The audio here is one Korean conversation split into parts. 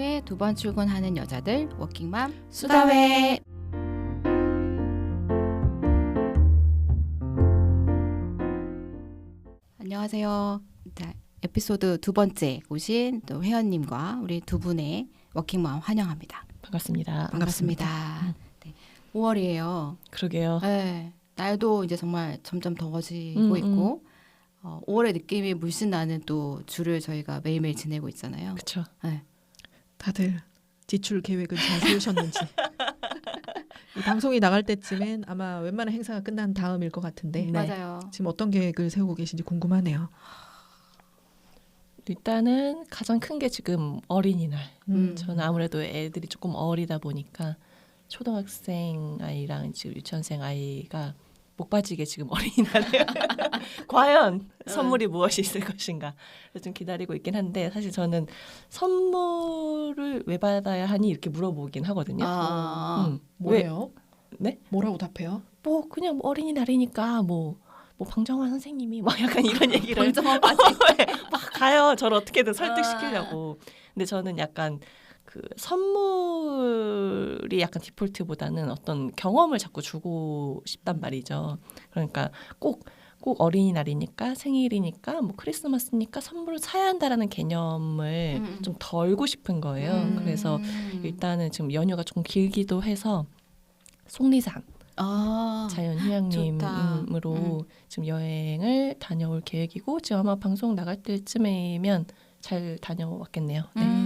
후에 두 번 출근하는 여자들 워킹맘 수다회. 안녕하세요. 자, 에피소드 두 번째 오신 또 회원님과 우리 두 분의 워킹맘 환영합니다. 반갑습니다. 반갑습니다. 네, 5월이에요. 그러게요. 네, 날도 이제 정말 점점 더워지고 있고 5월의 느낌이 물씬 나는 또 주를 저희가 매일매일 지내고 있잖아요. 그렇죠. 네. 다들 지출 계획은 잘 세우셨는지. 이 방송이 나갈 때쯤엔 아마 웬만한 행사가 끝난 다음일 것 같은데 네. 맞아요. 지금 어떤 계획을 세우고 계신지 궁금하네요. 일단은 가장 큰 게 지금 어린이날. 음. 저는 아무래도 애들이 조금 어리다 보니까 초등학생 아이랑 지금 유치원생 아이가 목 빠지게 지금 어린이날에 과연 선물이 무엇이 있을 것인가 좀 기다리고 있긴 한데 사실 저는 선물을 왜 받아야 하니 이렇게 물어보긴 하거든요. 뭐래요? 네? 뭐라고 답해요? 뭐 그냥 뭐 어린이날이니까 뭐 방정환 선생님이 막 약간 이런 얘기를 방정환까지 막 가요. 저를 어떻게든 설득시키려고. 근데 저는 약간 그 선물이 약간 디폴트보다는 어떤 경험을 자꾸 주고 싶단 말이죠. 그러니까 꼭 어린이날이니까 생일이니까 뭐 크리스마스니까 선물을 사야 한다라는 개념을 좀 덜고 싶은 거예요. 그래서 일단은 지금 연휴가 조금 길기도 해서 속리산 자연휴양림으로 지금 여행을 다녀올 계획이고 지금 아마 방송 나갈 때쯤이면 잘 다녀왔겠네요. 네.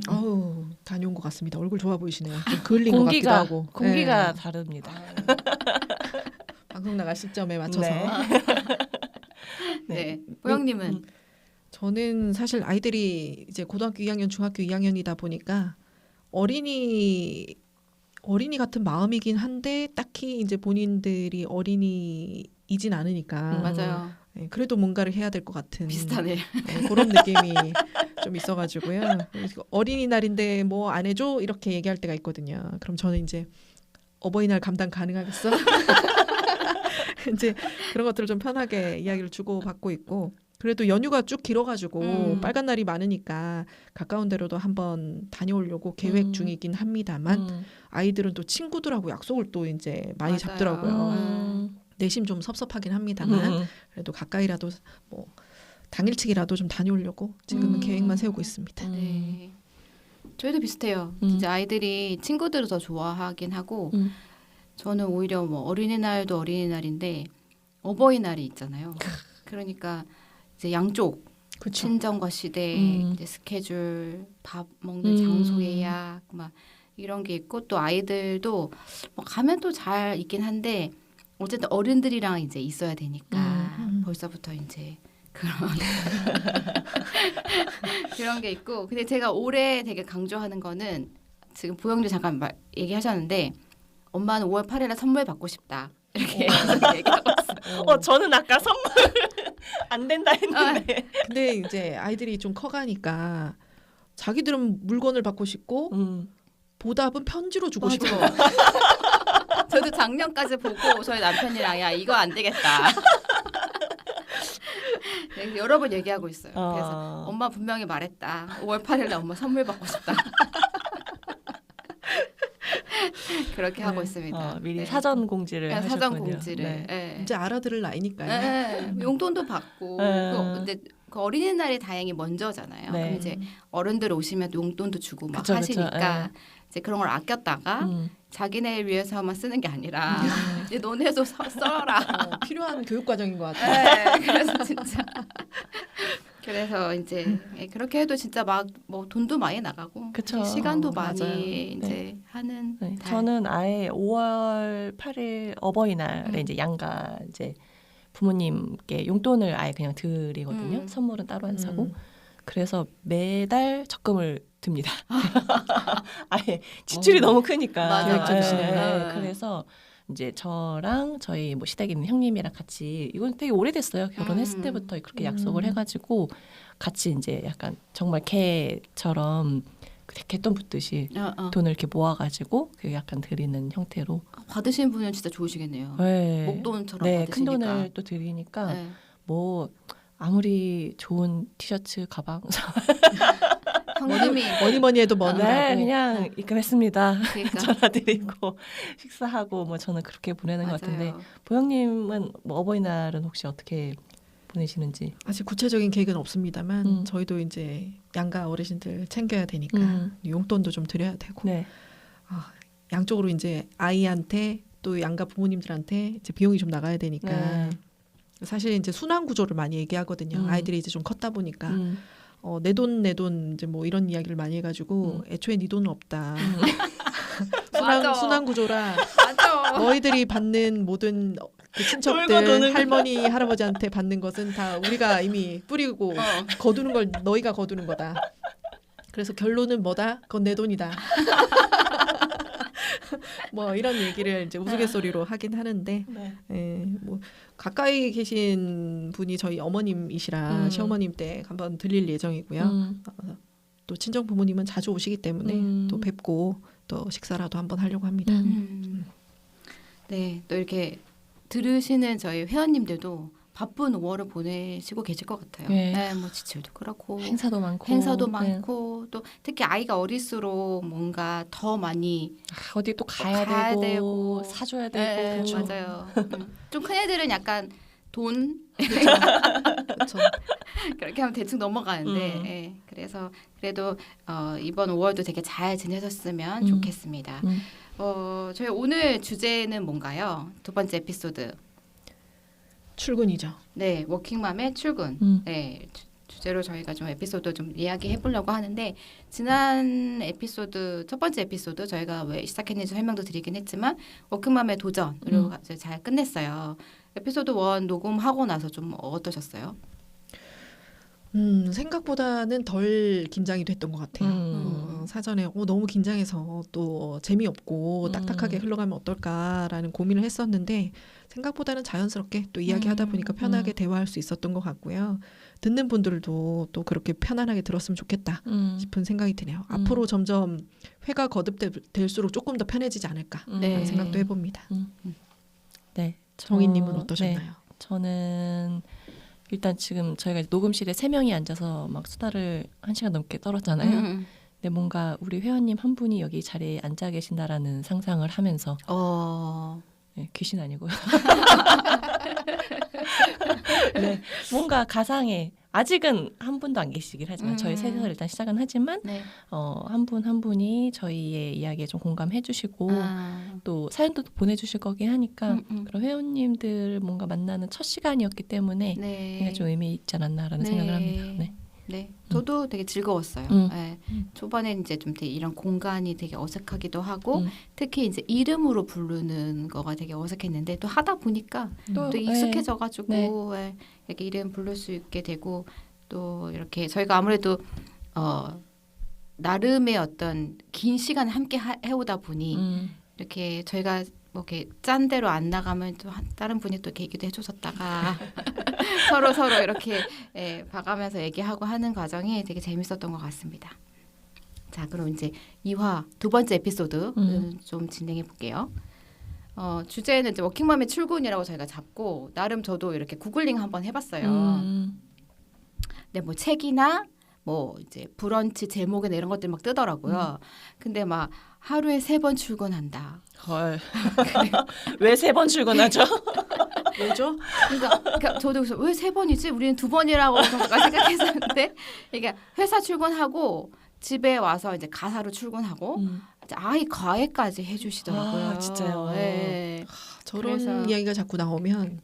어우, 다녀온 것 같습니다. 얼굴 좋아 보이시네요. 좀 그을린 것 같기도 하고. 공기가 네. 다릅니다. 방송 나갈 시점에 맞춰서. 네. 호영님은 저는 사실 아이들이 이제 고등학교 2학년, 중학교 2학년이다 보니까 어린이 같은 마음이긴 한데 딱히 이제 본인들이 어린이이진 않으니까 맞아요. 네, 그래도 뭔가를 해야 될 것 같은 비슷하네. 네, 그런 느낌이 좀 있어가지고요. 어린이날인데 뭐 안 해줘? 이렇게 얘기할 때가 있거든요. 그럼 저는 이제 어버이날 감당 가능하겠어? 이제 그런 것들을 좀 편하게 이야기를 주고받고 있고 그래도 연휴가 쭉 길어가지고 빨간 날이 많으니까 가까운 데로도 한번 다녀오려고 계획 중이긴 합니다만 아이들은 또 친구들하고 약속을 또 이제 많이 맞아요. 잡더라고요. 내심 좀 섭섭하긴 합니다만 그래도 가까이라도 뭐 당일치기라도 좀 다녀오려고 지금은 계획만 세우고 있습니다. 네. 저희도 비슷해요. 이제 아이들이 친구들을 더 좋아하긴 하고 저는 오히려 뭐 어린이날도 어린이날인데 어버이날이 있잖아요. 그러니까 이제 양쪽 그렇죠. 친정과 시대, 이제 스케줄, 밥 먹는 장소 예약 막 이런 게 있고 또 아이들도 뭐 가면 또 잘 있긴 한데 어쨌든 어른들이랑 이제 있어야 되니까 벌써부터 이제 그런 게 있고 근데 제가 올해 되게 강조하는 거는 지금 보영주 잠깐 얘기하셨는데 엄마는 5월 8일에 선물 받고 싶다 이렇게 얘기하고 있어요. 저는 아까 선물 안 된다 했는데. 근데 이제 아이들이 좀 커가니까 자기들은 물건을 받고 싶고 보답은 편지로 주고 싶어. 저도 작년까지 보고 저희 남편이랑 야 이거 안 되겠다. 네, 여러 번 얘기하고 있어요. 그래서 엄마 분명히 말했다. 5월 8일에 엄마 선물 받고 싶다. 그렇게 하고 있습니다. 미리 네. 사전 공지를 하셨군요. 사전 공지를. 네. 네. 이제 알아들을 나이니까요. 네. 용돈도 받고 근데 그 어린이날이 다행히 먼저잖아요. 네. 그럼 이제 어른들 오시면 용돈도 주고 막 그쵸, 하시니까 그쵸. 이제 그런 걸 아꼈다가 자기네 위해서만 쓰는 게 아니라 이제 너네도 써라. 필요한 교육 과정인 것 같아요. 네, 그래서 진짜 그래서 이제 그렇게 해도 진짜 막 뭐 돈도 많이 나가고 그쵸. 시간도 많이 맞아요. 이제 네. 하는. 네. 저는 아예 5월 8일 어버이날에 이제 양가 이제 부모님께 용돈을 아예 그냥 드리거든요. 선물은 따로 안 사고. 그래서 매달 적금을 듭니다. 아예 지출이 너무 크니까. 맞아. 네. 그래서 이제 저랑 저희 뭐 시댁에 있는 형님이랑 같이 이건 되게 오래됐어요. 결혼했을 때부터 그렇게 약속을 해가지고 같이 이제 약간 정말 개처럼 개똥 붙듯이 돈을 이렇게 모아가지고 그 약간 드리는 형태로 받으신 분은 진짜 좋으시겠네요. 네. 목돈처럼 네, 받으시니까. 큰 돈을 또 드리니까 뭐 아무리 좋은 티셔츠, 가방 현금이 뭐니 해도 머니라고. 네, 그냥 입금했습니다. 그러니까 전화드리고 식사하고 뭐 저는 그렇게 보내는 것 같은데 맞아요. 보영님은 뭐 어버이날은 혹시 어떻게 보내시는지? 아직 구체적인 계획은 없습니다만 저희도 이제 양가 어르신들 챙겨야 되니까 용돈도 좀 드려야 되고 네. 양쪽으로 이제 아이한테 또 양가 부모님들한테 이제 비용이 좀 나가야 되니까 네. 사실 이제 순환 구조를 많이 얘기하거든요. 아이들이 이제 좀 컸다 보니까 내 돈 이제 뭐 이런 이야기를 많이 해가지고 애초에 네 돈은 없다. 맞아. 순환 구조라 맞아. 너희들이 받는 모든 그 돌고 도는 친척들 할머니 할아버지한테 받는 것은 다 우리가 이미 뿌리고 거두는 걸 너희가 거두는 거다. 그래서 결론은 뭐다? 그건 내 돈이다. 뭐 이런 얘기를 이제 우스갯소리로 하긴 하는데 네. 뭐 가까이 계신 분이 저희 어머님이시라 시어머님 댁 한번 들릴 예정이고요. 또 친정 부모님은 자주 오시기 때문에 또 뵙고 또 식사라도 한번 하려고 합니다. 네, 또 이렇게 들으시는 저희 회원님들도 바쁜 5월을 보내시고 계실 것 같아요. 네. 네, 뭐 지출도 그렇고 행사도 많고 행사도 네. 많고 또 특히 아이가 어릴수록 뭔가 더 많이 어디 또 가야, 가야 되고, 되고. 사줘야 네, 되고 그렇죠. 맞아요. 좀 큰 애들은 약간 돈 그렇죠. 그렇게 하면 대충 넘어가는데 예, 그래서 그래도 이번 5월도 되게 잘 지내셨으면 좋겠습니다. 저희 오늘 주제는 뭔가요? 두 번째 에피소드. 출근이죠. 네, 워킹맘의 출근. 네, 주제로 저희가 좀 에피소드 좀 이야기해 보려고 하는데 지난 에피소드 첫 번째 에피소드 저희가 왜 시작했는지 설명도 드리긴 했지만 워킹맘의 도전으로 이제 잘 끝냈어요. 에피소드 1 녹음하고 나서 좀 어떠셨어요? 생각보다는 덜 긴장이 됐던 것 같아요. 사전에 너무 긴장해서 또 재미없고 딱딱하게 흘러가면 어떨까라는 고민을 했었는데 생각보다는 자연스럽게 또 이야기하다 보니까 편하게 대화할 수 있었던 것 같고요. 듣는 분들도 또 그렇게 편안하게 들었으면 좋겠다 싶은 생각이 드네요. 앞으로 점점 회가 거듭될수록 조금 더 편해지지 않을까라는 네. 생각도 해봅니다. 네. 정희님은 어떠셨나요? 네. 저는 일단 지금 저희가 녹음실에 3명이 앉아서 막 수다를 1시간 넘게 떨었잖아요. 근데 뭔가 우리 회원님 한 분이 여기 자리에 앉아 계신다라는 상상을 하면서 네, 귀신 아니고요. 네, 뭔가 가상에 아직은 한 분도 안 계시긴 하지만 저희 셋에서 일단 시작은 하지만 네. 한 분 한 분이 저희의 이야기에 좀 공감해 주시고 또 사연도 보내주실 거긴 하니까 그런 회원님들 뭔가 만나는 첫 시간이었기 때문에 네. 굉장히 좀 의미 있지 않았나라는 네. 생각을 합니다. 네. 네, 저도 되게 즐거웠어요. 네. 초반에 이제 좀 되게 이런 공간이 되게 어색하기도 하고 특히 이제 이름으로 부르는 거가 되게 어색했는데 또 하다 보니까 또 익숙해져가지고 네. 이렇게 이름 부를 수 있게 되고 또 이렇게 저희가 아무래도 나름의 어떤 긴 시간 함께 해오다 보니 이렇게 저희가 뭐 이렇게 짠 대로 안 나가면 또 다른 분이 또 이렇게 얘기도 해주셨다가 서로 이렇게 봐가면서 얘기하고 하는 과정이 되게 재밌었던 것 같습니다. 자, 그럼 이제 2화 두 번째 에피소드 좀 진행해 볼게요. 주제는 이제 워킹맘의 출근이라고 저희가 잡고 나름 저도 이렇게 구글링 한번 해봤어요. 네, 뭐 책이나 뭐 이제 브런치 제목이나 이런 것들 막 뜨더라고요. 근데 막 하루에 3번 출근한다. 헐. 왜 3번 출근하죠? 왜죠? 그러니까 저도 그래서 왜 3번이지? 우리는 2번이라고 생각했었는데 이게 회사 출근하고 집에 와서 이제 가사로 출근하고 이제 아이 과외까지 해주시더라고요. 아, 진짜요? 네. 저런 그래서- 이야기가 자꾸 나오면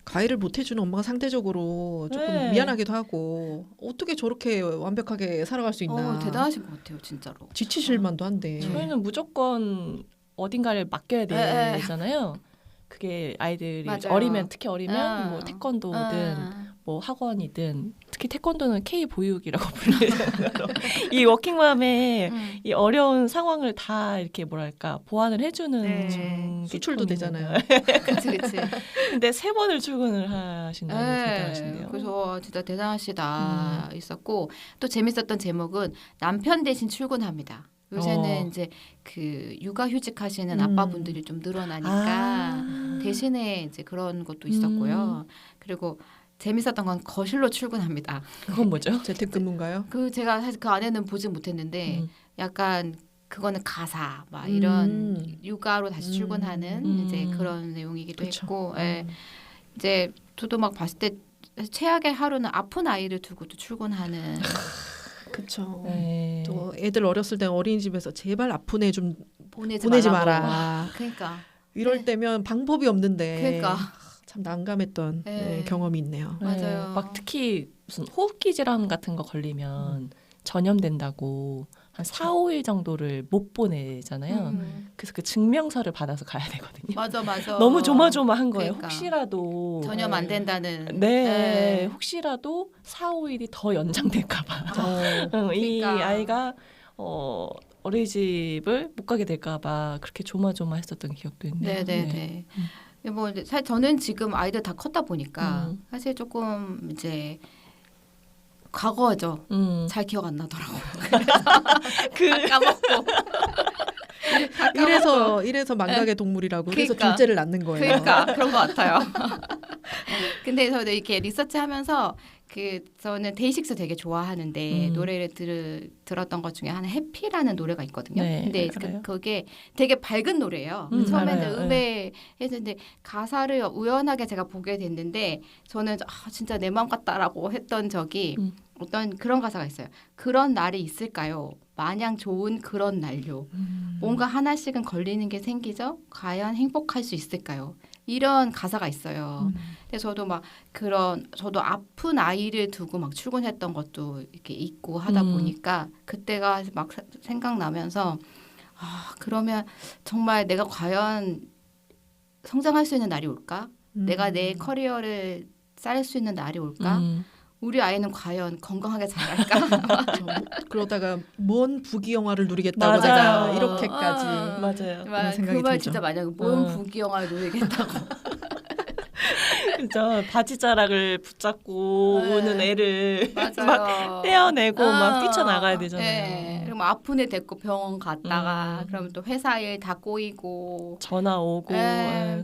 과외를 못 해주는 엄마가 상대적으로 조금 네. 미안하기도 하고 어떻게 저렇게 완벽하게 살아갈 수 있나. 대단하신 것 같아요, 진짜로. 지치실 만도 한데. 저희는 무조건 어딘가를 맡겨야 네. 되잖아요. 그게 아이들이 맞아요. 어리면 특히 어리면 뭐 태권도든 뭐 학원이든 특히 태권도는 K 보육이라고 불리잖아요. 이 워킹맘의 이 어려운 상황을 다 이렇게 뭐랄까 보완을 해주는 네. 게 수출도 조금 되잖아요. 그치. 근데 3번을 출근을 하신다니 대단하신데요. 그래서 진짜 대단하시다 있었고 또 재밌었던 제목은 남편 대신 출근합니다. 요새는 이제 그 육아휴직 하시는 아빠분들이 좀 늘어나니까 대신에 이제 그런 것도 있었고요. 그리고 재밌었던 건 거실로 출근합니다. 그건 뭐죠? 재택근무인가요? 그 제가 사실 그 안에는 보지 못했는데 약간 그거는 가사 막 이런 육아로 다시 출근하는 이제 그런 내용이기도 그쵸. 했고 예. 이제 저도 막 봤을 때 최악의 하루는 아픈 아이를 두고 또 출근하는 그렇죠. 네. 또 애들 어렸을 때 어린이집에서 제발 아픈 애 좀 보내지 보내지 말라고. 마라. 그러니까 이럴 네. 때면 방법이 없는데 그러니까 참 난감했던 네. 경험이 있네요. 맞아요. 막 특히 무슨 호흡기 질환 같은 거 걸리면 전염된다고 한 4, 5일 정도를 못 보내잖아요. 그래서 그 증명서를 받아서 가야 되거든요. 맞아. 너무 조마조마한 거예요. 그러니까. 혹시라도 전염 안 된다는. 네, 혹시라도 4, 5일이 더 연장될까 봐. 이 그러니까. 아이가 어린이집을 못 가게 될까 봐 그렇게 조마조마했었던 기억도 있네요. 네네네. 뭐 이제 사실 저는 지금 아이들 다 컸다 보니까 사실 조금 이제 과거죠. 잘 기억 안 나더라고요. 그래서 다 까먹고. 다 까먹고. 이래서 망각의 동물이라고 그래서 그러니까. 둘째를 낳는 거예요. 그러니까 그런 것 같아요. 근데 저도 이렇게 리서치하면서 저는 데이식스 되게 좋아하는데 노래를 들었던 것 중에 하나 해피라는 노래가 있거든요. 네, 근데 알아요. 그게 되게 밝은 노래예요. 처음에 알아요. 음에 했는데 가사를 우연하게 제가 보게 됐는데 저는 진짜 내 마음 같다라고 했던 적이 어떤 그런 가사가 있어요. 그런 날이 있을까요? 마냥 좋은 그런 날요. 뭔가 하나씩은 걸리는 게 생기죠. 과연 행복할 수 있을까요? 이런 가사가 있어요. 근데 저도 저도 아픈 아이를 두고 막 출근했던 것도 이렇게 있고 하다 보니까 그때가 막 생각나면서 그러면 정말 내가 과연 성장할 수 있는 날이 올까? 내가 내 커리어를 쌓을 수 있는 날이 올까? 우리 아이는 과연 건강하게 자랄까? 그러다가 먼 부귀 영화를 누리겠다고 맞아요. 제가 이렇게까지 맞아요. 그런 생각이 그 말 들죠. 진짜 만약 뭔 부귀영화를 누리겠다고. 그죠. 바지자락을 붙잡고 네. 우는 애를 맞아요. 막 떼어내고 막 뛰쳐나가야 되잖아요. 네. 그럼 아픈 애 데리고 병원 갔다가 그러면 또 회사 일 다 꼬이고 전화 오고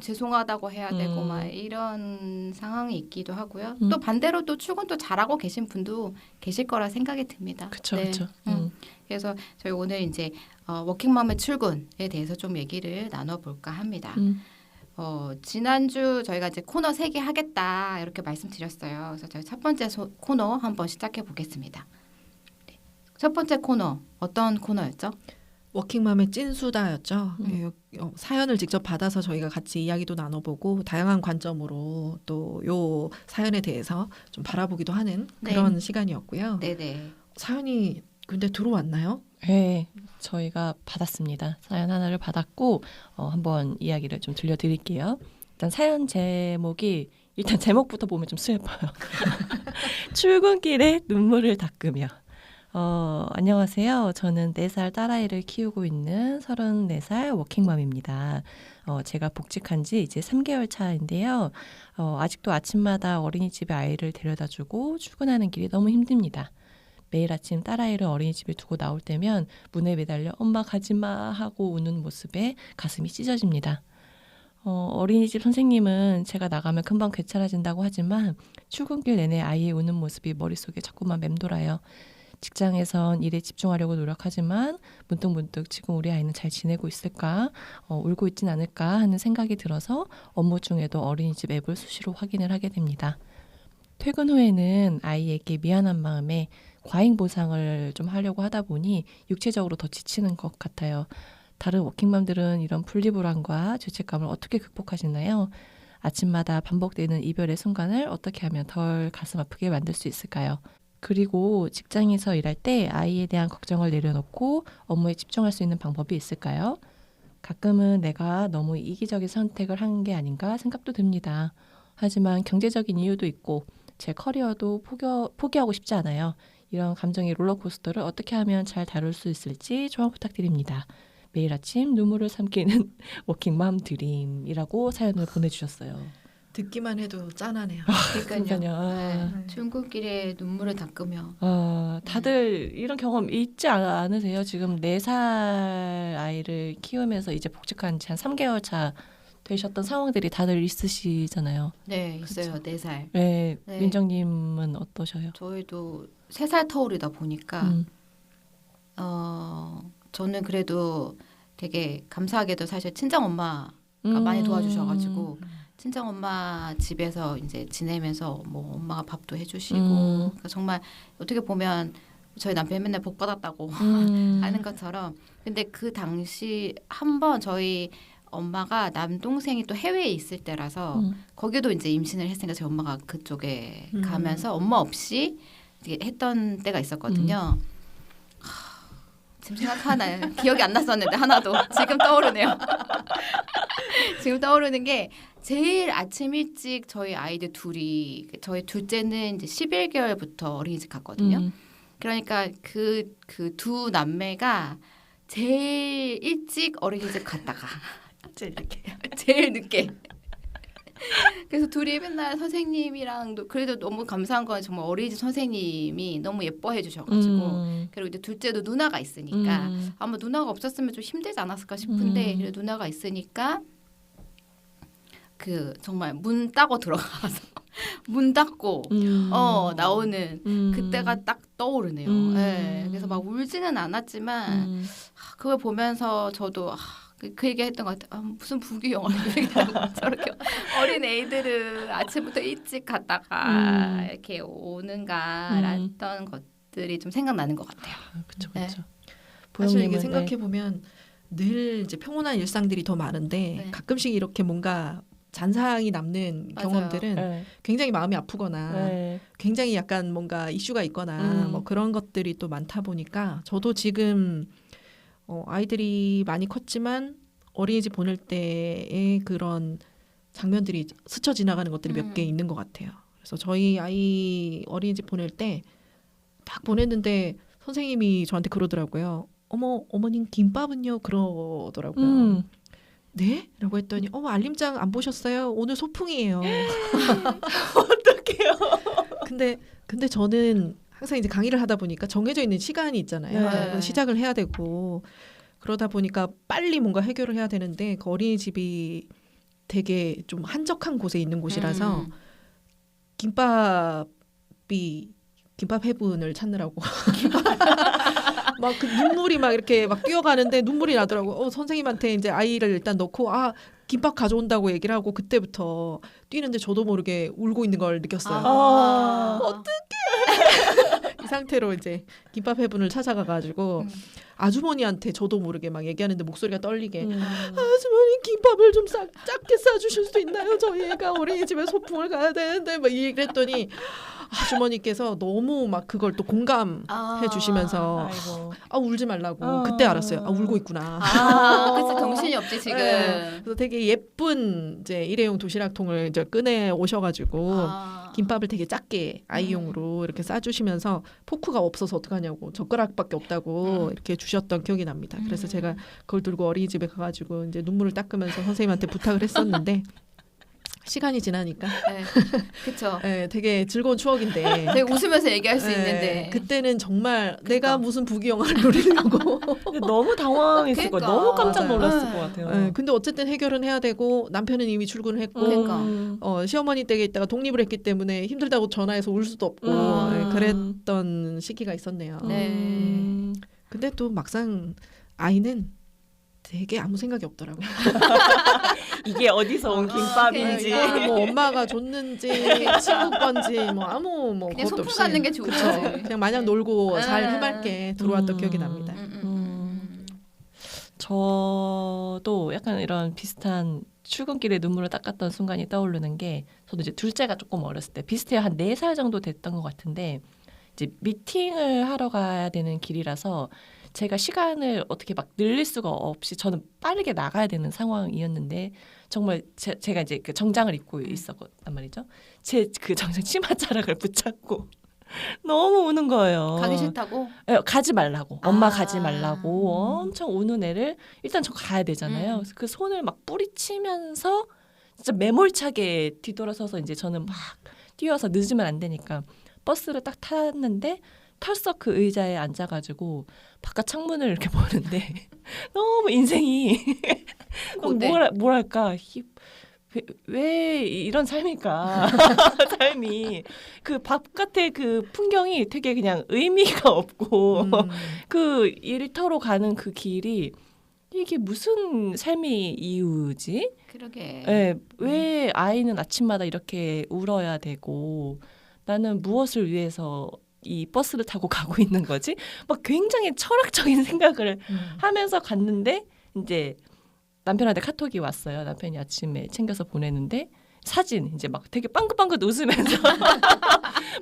죄송하다고 해야 되고 막 이런 상황이 있기도 하고요. 또 반대로 또 출근도 잘하고 계신 분도 계실 거라 생각이 듭니다. 그렇죠. 네. 그렇죠. 그래서 저희 오늘 이제 워킹맘의 출근에 대해서 좀 얘기를 나눠볼까 합니다. 지난주 저희가 이제 코너 3개 하겠다 이렇게 말씀드렸어요. 그래서 저희 첫 번째 코너 한번 시작해 보겠습니다. 네. 첫 번째 코너 어떤 코너였죠? 워킹맘의 찐수다였죠. 사연을 직접 받아서 저희가 같이 이야기도 나눠보고 다양한 관점으로 또 요 사연에 대해서 좀 바라보기도 하는 그런 시간이었고요. 네네. 사연이 근데 들어왔나요? 네, 저희가 받았습니다. 사연 하나를 받았고 한번 이야기를 좀 들려드릴게요. 일단 사연 제목이 일단 제목부터 보면 좀 슬퍼요. 출근길에 눈물을 닦으며. 안녕하세요. 저는 4살 딸아이를 키우고 있는 34살 워킹맘입니다. 제가 복직한 지 이제 3개월 차인데요. 아직도 아침마다 어린이집에 아이를 데려다주고 출근하는 길이 너무 힘듭니다. 매일 아침 딸아이를 어린이집에 두고 나올 때면 문에 매달려 엄마 가지마 하고 우는 모습에 가슴이 찢어집니다. 어린이집 선생님은 제가 나가면 금방 괜찮아진다고 하지만 출근길 내내 아이의 우는 모습이 머릿속에 자꾸만 맴돌아요. 직장에선 일에 집중하려고 노력하지만 문득문득 지금 우리 아이는 잘 지내고 있을까? 울고 있진 않을까 하는 생각이 들어서 업무 중에도 어린이집 앱을 수시로 확인을 하게 됩니다. 퇴근 후에는 아이에게 미안한 마음에 과잉 보상을 좀 하려고 하다 보니 육체적으로 더 지치는 것 같아요. 다른 워킹맘들은 이런 분리불안과 죄책감을 어떻게 극복하시나요? 아침마다 반복되는 이별의 순간을 어떻게 하면 덜 가슴 아프게 만들 수 있을까요? 그리고 직장에서 일할 때 아이에 대한 걱정을 내려놓고 업무에 집중할 수 있는 방법이 있을까요? 가끔은 내가 너무 이기적인 선택을 한 게 아닌가 생각도 듭니다. 하지만 경제적인 이유도 있고 제 커리어도 포기하고 싶지 않아요. 이런 감정의 롤러코스터를 어떻게 하면 잘 다룰 수 있을지 조언 부탁드립니다. 매일 아침 눈물을 삼키는 워킹맘 드림이라고 사연을 보내주셨어요. 듣기만 해도 짠하네요. 그러니까요. 네. 출근길에 눈물을 닦으며. 다들 이런 경험 있지 않으세요? 지금 4살 아이를 키우면서 이제 복직한 지 한 3개월 차 되셨던 상황들이 다들 있으시잖아요. 네, 있어요. 4살. 네, 네. 민정님은 어떠셔요? 저희도 3살 터울이다 보니까 음. 저는 그래도 되게 감사하게도 사실 친정 엄마가 많이 도와주셔가지고 친정 엄마 집에서 이제 지내면서 뭐 엄마가 밥도 해주시고 그러니까 정말 어떻게 보면 저희 남편이 맨날 복 받았다고 하는 것처럼 근데 그 당시 한 번 저희 엄마가 남동생이 또 해외에 있을 때라서 거기도 이제 임신을 했으니까 저희 엄마가 그쪽에 가면서 엄마 없이 이렇게 했던 때가 있었거든요. 지금 생각하나요? 기억이 안 났었는데 하나도 지금 떠오르네요. 지금 떠오르는 게 제일 아침 일찍 저희 아이들 둘이 저희 둘째는 이제 11개월부터 어린이집 갔거든요. 그러니까 그 두 남매가 제일 일찍 어린이집 갔다가 제일 늦게 그래서 둘이 맨날 선생님이랑도 그래도 너무 감사한 건 정말 어린이집 선생님이 너무 예뻐해 주셔가지고 그리고 이제 둘째도 누나가 있으니까 아마 누나가 없었으면 좀 힘들지 않았을까 싶은데 그래도 누나가 있으니까 그 정말 문 따고 들어가서 문 닫고 나오는 그때가 딱 떠오르네요. 네, 그래서 막 울지는 않았지만 그걸 보면서 저도 그 얘기 했던 것 같아요. 무슨 부귀영화를 저렇게 어린 애들은 아침부터 일찍 갔다가 이렇게 오는가라는 것들이 좀 생각나는 것 같아요. 그렇죠, 네. 그렇죠. 사실 이게 생각해 보면 늘 이제 평온한 일상들이 더 많은데 네. 가끔씩 이렇게 뭔가 잔상이 남는 맞아요. 경험들은 네. 굉장히 마음이 아프거나 네. 굉장히 약간 뭔가 이슈가 있거나 뭐 그런 것들이 또 많다 보니까 저도 지금 아이들이 많이 컸지만 어린이집 보낼 때의 그런 장면들이 스쳐 지나가는 것들이 몇 개 있는 것 같아요. 그래서 저희 아이 어린이집 보낼 때 딱 보냈는데 선생님이 저한테 그러더라고요. 어머님 김밥은요? 그러더라고요. 네? 라고 했더니 알림장 안 보셨어요? 오늘 소풍이에요. 어떡해요? 근데 저는 항상 이제 강의를 하다 보니까 정해져 있는 시간이 있잖아요. 네. 시작을 해야 되고 그러다 보니까 빨리 뭔가 해결을 해야 되는데 그 어린이집이 되게 좀 한적한 곳에 있는 곳이라서 김밥 해분을 찾느라고 막 그 눈물이 막 이렇게 막 뛰어가는데 눈물이 나더라고. 선생님한테 이제 아이를 일단 넣고 김밥 가져온다고 얘기를 하고 그때부터 뛰는데 저도 모르게 울고 있는 걸 느꼈어요. 이 상태로 이제 김밥 해분을 찾아가가지고 아주머니한테 저도 모르게 막 얘기하는데 목소리가 떨리게 아주머니 김밥을 좀 작게 싸주실 수 있나요? 저희 애가 어린이집에 소풍을 가야 되는데 막 이 얘기를 했더니 아주머니께서 너무 막 그걸 또 공감해 주시면서 울지 말라고 그때 알았어요. 울고 있구나. 그래서 정신이 없지 지금. 네. 그래서 되게 예쁜 이제 일회용 도시락통을 이제 꺼내 오셔가지고 김밥을 되게 작게 아이용으로 이렇게 싸주시면서 포크가 없어서 어떡하냐고 젓가락밖에 없다고 이렇게 주셨던 기억이 납니다. 그래서 제가 그걸 들고 어린이집에 가가지고 이제 눈물을 닦으면서 선생님한테 부탁을 했었는데 시간이 지나니까 네, 그렇죠. 네, 되게 즐거운 추억인데 되게 웃으면서 얘기할 수 네, 있는데 그때는 정말 내가 무슨 부귀영화를 누리려고 근데 너무 당황했을 거예요. 그러니까. 너무 깜짝 맞아요. 놀랐을 것 같아요. 네, 근데 어쨌든 해결은 해야 되고 남편은 이미 출근을 했고 그러니까. 시어머니 댁에 있다가 독립을 했기 때문에 힘들다고 전화해서 울 수도 없고 네, 그랬던 시기가 있었네요. 네. 근데 또 막상 아이는 되게 아무 생각이 없더라고요. 이게 어디서 온 김밥인지. 이거는 뭐 엄마가 줬는지 친구 건지 뭐 아무 뭐 그냥 그것도 소풍 없이 가는 게 좋은 그쵸. 거지. 그냥 마냥 놀고 잘 해맑게 들어왔던 기억이 납니다. 저도 약간 이런 비슷한 출근길에 눈물을 닦았던 순간이 떠오르는 게 저도 이제 둘째가 조금 어렸을 때 비슷해요. 한 4살 정도 됐던 것 같은데 이제 미팅을 하러 가야 되는 길이라서 제가 시간을 어떻게 막 늘릴 수가 없이 저는 빠르게 나가야 되는 상황이었는데 정말 제가 이제 그 정장을 입고 있었단 말이죠. 제 그 정장 치마자락을 붙잡고 너무 우는 거예요. 가기 싫다고? 가지 말라고. 엄마 가지 말라고 엄청 우는 애를 일단 저 가야 되잖아요. 그래서 그 손을 막 뿌리치면서 진짜 매몰차게 뒤돌아서서 이제 저는 막 뛰어서 늦으면 안 되니까 버스를 딱 탔는데 털썩 그 의자에 앉아가지고 바깥 창문을 이렇게 보는데 너무 인생이 뭐랄까 왜 이런 삶일까? 삶이 그 바깥의 그 풍경이 되게 그냥 의미가 없고 그 일터로 가는 그 길이 이게 무슨 삶의 이유지? 그러게. 네, 왜 아이는 아침마다 이렇게 울어야 되고 나는 무엇을 위해서 이 버스를 타고 가고 있는 거지? 막 굉장히 철학적인 생각을 하면서 갔는데 이제 남편한테 카톡이 왔어요. 남편이 아침에 챙겨서 보내는데 사진 이제 막 되게 빵긋빵긋 웃으면서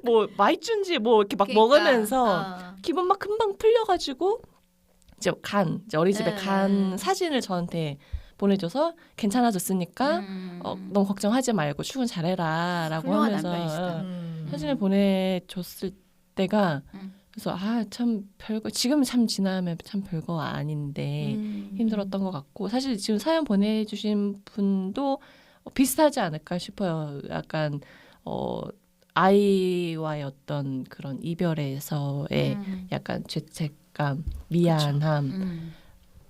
뭐 마이쮸인지 뭐 이렇게 막 그러니까, 먹으면서 기분 막 금방 풀려가지고 이제 어린이집에 네. 간 사진을 저한테 보내줘서 괜찮아졌으니까 너무 걱정하지 말고 출근 잘해라라고 훌륭한 하면서 남편이시다. 사진을 보내줬을 때가 음. 그래서 참 별거 지금 참 지나면 참 별거 아닌데 힘들었던 것 같고 사실 지금 사연 보내주신 분도 비슷하지 않을까 싶어요. 약간 아이와의 어떤 그런 이별에서의 약간 죄책감, 미안함,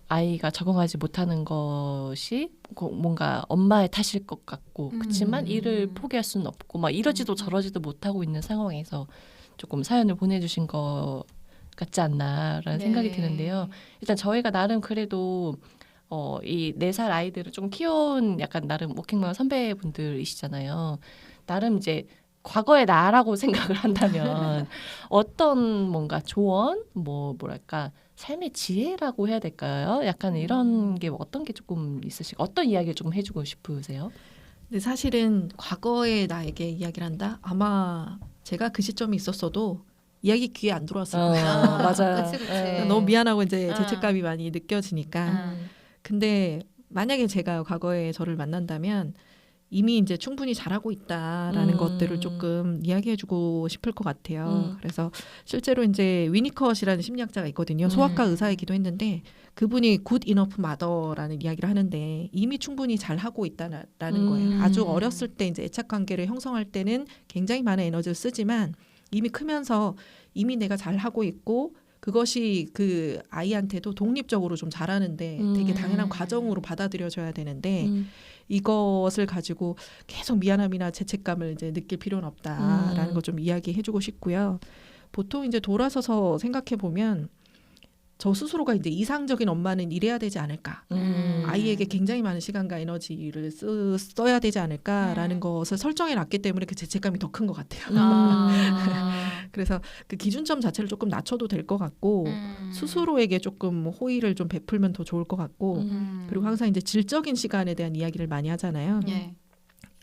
아이가 적응하지 못하는 것이 뭔가 엄마의 탓일 것 같고 그렇지만 이를 포기할 수는 없고 막 이러지도 저러지도 못하고 있는 상황에서 조금 사연을 보내주신 것 같지 않나라는 생각이 드는데요. 일단 저희가 나름 그래도 이 4살 아이들을 좀 키워온 약간 나름 워킹맘 선배분들이시잖아요. 나름 이제 과거의 나라고 생각을 한다면 어떤 뭔가 조언, 뭐랄까 삶의 지혜라고 해야 될까요? 약간 이런 게 어떤 게 조금 있으시고 어떤 이야기를 조금 해주고 싶으세요? 근데 사실은 과거의 나에게 이야기를 한다? 아마 제가 그 시점에 있었어도 이야기 귀에 안 들어왔을 거예요. 맞아요. 그치. 너무 미안하고 이제 아. 죄책감이 많이 느껴지니까. 근데 만약에 제가 과거에 저를 만난다면 이미 이제 충분히 잘하고 있다라는 것들을 조금 이야기해주고 싶을 것 같아요. 그래서 실제로 이제 위니컷이라는 심리학자가 있거든요. 소아과 의사이기도 했는데 그분이 굿 이너프 마더라는 이야기를 하는데 이미 충분히 잘하고 있다라는 거예요. 아주 어렸을 때 이제 애착 관계를 형성할 때는 굉장히 많은 에너지를 쓰지만 이미 크면서 이미 내가 잘하고 있고 그것이 그 아이한테도 독립적으로 좀 자라는데 되게 당연한 과정으로 받아들여져야 되는데 이것을 가지고 계속 미안함이나 죄책감을 이제 느낄 필요는 없다라는 거 좀 이야기해주고 싶고요. 보통 이제 돌아서서 생각해 보면 저 스스로가 이제 이상적인 엄마는 이래야 되지 않을까. 아이에게 굉장히 많은 시간과 에너지를 써야 되지 않을까라는 것을 설정해 놨기 때문에 그 죄책감이 더 큰 것 같아요. 그래서 그 기준점 자체를 조금 낮춰도 될 것 같고 스스로에게 조금 호의를 좀 베풀면 더 좋을 것 같고 그리고 항상 이제 질적인 시간에 대한 이야기를 많이 하잖아요.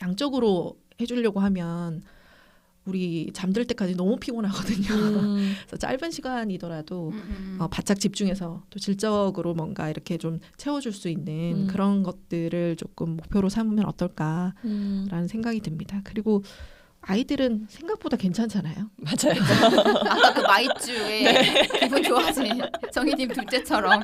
양적으로 해주려고 하면 우리 잠들 때까지 너무 피곤하거든요. 그래서 짧은 시간이더라도 바짝 집중해서 또 질적으로 뭔가 이렇게 좀 채워줄 수 있는 그런 것들을 조금 목표로 삼으면 어떨까라는 생각이 듭니다. 그리고 아이들은 생각보다 괜찮잖아요. 맞아요. 아까 그 마이쮸에 기분 좋아진 정희님 둘째처럼.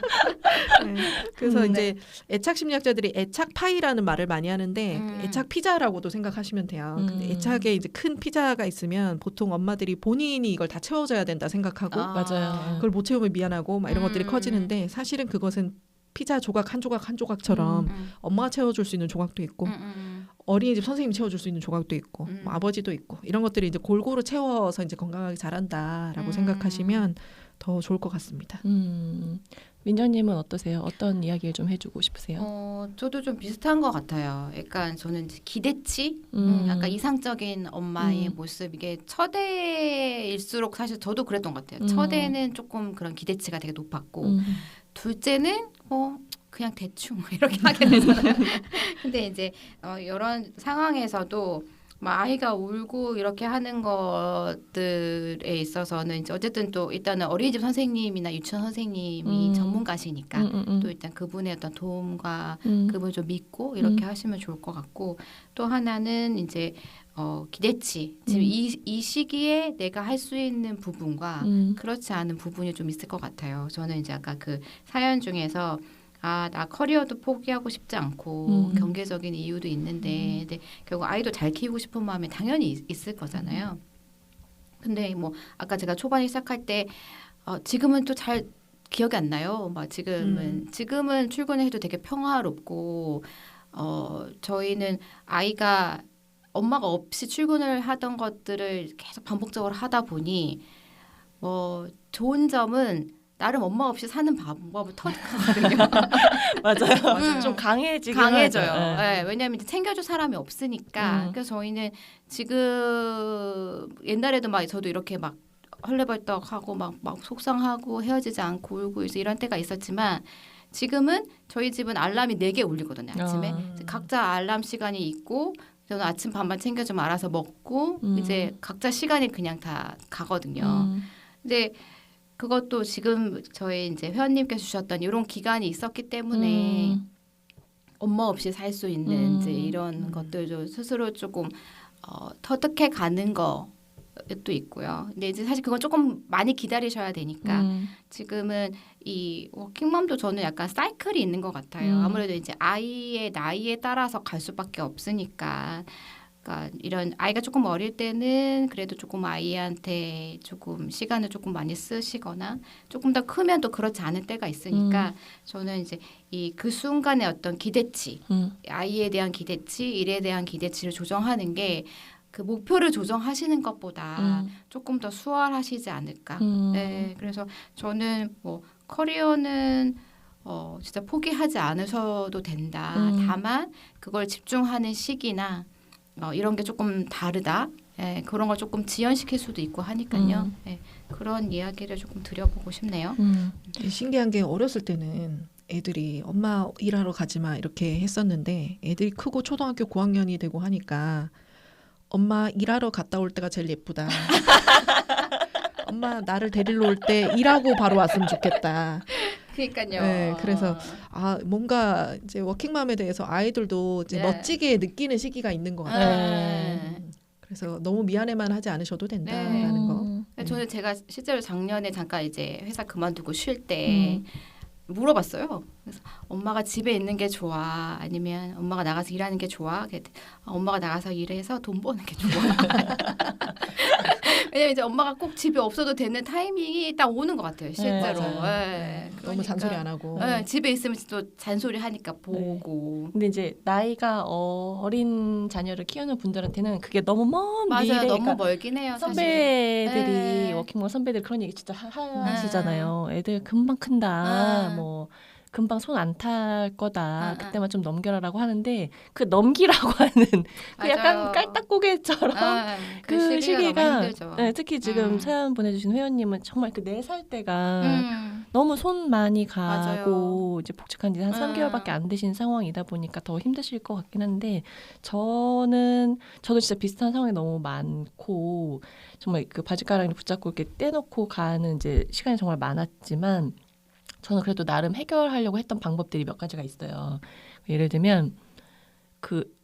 그래서 이제 애착 심리학자들이 애착 파이라는 말을 많이 하는데 애착 피자라고도 생각하시면 돼요. 근데 애착에 이제 큰 피자가 있으면 보통 엄마들이 본인이 이걸 다 채워줘야 된다 생각하고 맞아요. 그걸 못 채우면 미안하고 막 이런 것들이 커지는데 사실은 그것은 피자 조각 한 조각 한 조각처럼 엄마가 채워줄 수 있는 조각도 있고 어린이집 선생님이 채워줄 수 있는 조각도 있고 뭐 아버지도 있고 이런 것들이 이제 골고루 채워서 이제 건강하게 자란다라고 생각하시면 더 좋을 것 같습니다. 민정님은 어떠세요? 어떤 이야기를 좀 해주고 싶으세요? 저도 좀 비슷한 것 같아요. 약간 저는 이제 기대치, 약간 이상적인 엄마의 모습 이게 첫애일수록 사실 저도 그랬던 것 같아요. 첫애는 조금 그런 기대치가 되게 높았고 둘째는 그냥 대충 이렇게 하게 되잖아요. 근데 이제 이런 상황에서도 막 아이가 울고 이렇게 하는 것들에 있어서는 이제 어쨌든 또 일단은 어린이집 선생님이나 유치원 선생님이 전문가시니까 또 일단 그분의 어떤 도움과 그분을 좀 믿고 이렇게 하시면 좋을 것 같고 또 하나는 이제 기대치 지금 이 시기에 내가 할 수 있는 부분과 그렇지 않은 부분이 좀 있을 것 같아요. 저는 이제 아까 그 사연 중에서 나 커리어도 포기하고 싶지 않고 경제적인 이유도 있는데 근데 결국 아이도 잘 키우고 싶은 마음이 당연히 있을 거잖아요. 근데 뭐 아까 제가 초반에 시작할 때 지금은 또 잘 기억이 안 나요. 막 지금은 출근을 해도 되게 평화롭고 저희는 아이가 엄마가 없이 출근을 하던 것들을 계속 반복적으로 하다 보니 좋은 점은 나름 엄마 없이 사는 방법을 터득하거든요. 맞아요. 좀 강해지긴 강해져요. 하죠. 네, 왜냐하면 이제 챙겨줄 사람이 없으니까. 그래서 저희는 지금 옛날에도 막 저도 이렇게 막 헐레벌떡하고 막 속상하고 헤어지지 않고 울고 이제 이런 때가 있었지만 지금은 저희 집은 알람이 4개 울리거든요. 아침에 각자 알람 시간이 있고 저는 아침 밥만 챙겨주면 알아서 먹고 이제 각자 시간이 그냥 다 가거든요. 근데 그것도 지금 저희 이제 회원님께서 주셨던 이런 기간이 있었기 때문에 엄마 없이 살 수 있는 이제 이런 것들도 스스로 조금 터득해 가는 것도 있고요. 근데 이제 사실 그건 조금 많이 기다리셔야 되니까 지금은 이 워킹맘도 저는 약간 사이클이 있는 것 같아요. 아무래도 이제 아이의 나이에 따라서 갈 수밖에 없으니까. 그러니까 이런 아이가 조금 어릴 때는 그래도 조금 아이한테 조금 시간을 조금 많이 쓰시거나 조금 더 크면 또 그렇지 않을 때가 있으니까 저는 이제 그 순간의 어떤 기대치, 아이에 대한 기대치, 일에 대한 기대치를 조정하는 게 그 목표를 조정하시는 것보다 조금 더 수월하시지 않을까. 네, 그래서 저는 뭐 커리어는 진짜 포기하지 않으셔도 된다. 다만 그걸 집중하는 시기나 이런 게 조금 다르다. 예, 그런 걸 조금 지연시킬 수도 있고 하니까요. 예, 그런 이야기를 조금 드려보고 싶네요. 신기한 게 어렸을 때는 애들이 엄마 일하러 가지 마 이렇게 했었는데 애들이 크고 초등학교 고학년이 되고 하니까 엄마 일하러 갔다 올 때가 제일 예쁘다. 엄마 나를 데리러 올 때 일하고 바로 왔으면 좋겠다. 그러니까요. 네, 그래서 뭔가 이제 워킹맘에 대해서 아이들도 이제 멋지게 느끼는 시기가 있는 것 같아요. 그래서 너무 미안해만 하지 않으셔도 된다라는 거. 저는 제가 실제로 작년에 잠깐 이제 회사 그만두고 쉴 때 물어봤어요. 그래서 엄마가 집에 있는 게 좋아? 아니면 엄마가 나가서 일하는 게 좋아? 엄마가 나가서 일해서 돈 버는 게 좋아. 왜냐면 이제 엄마가 꼭 집에 없어도 되는 타이밍이 딱 오는 것 같아요. 실제로. 네, 너무 잔소리 안 하고. 집에 있으면 또 잔소리 하니까 보고. 근데 이제 나이가 어린 자녀를 키우는 분들한테는 그게 너무 먼 맞아요. 미래. 너무 그러니까 멀긴 해요. 선배들이 워킹맘 선배들 그런 얘기 진짜 하시잖아요. 애들 금방 큰다. 뭐 금방 손 안 탈 거다. 그때만 좀 넘겨라라고 하는데 그 넘기라고 하는 그 약간 깔딱고개처럼 그 시기가 특히 지금 사연 보내주신 회원님은 정말 그 4살 때가 너무 손 많이 가고 맞아요. 이제 복직한 지 한 3개월밖에 안 되신 상황이다 보니까 더 힘드실 것 같긴 한데 저도 진짜 비슷한 상황이 너무 많고 정말 그 바지가랑이를 붙잡고 이렇게 떼놓고 가는 이제 시간이 정말 많았지만 저는 그래도 나름 해결하려고 했던 방법들이 몇 가지가 있어요. 예를 들면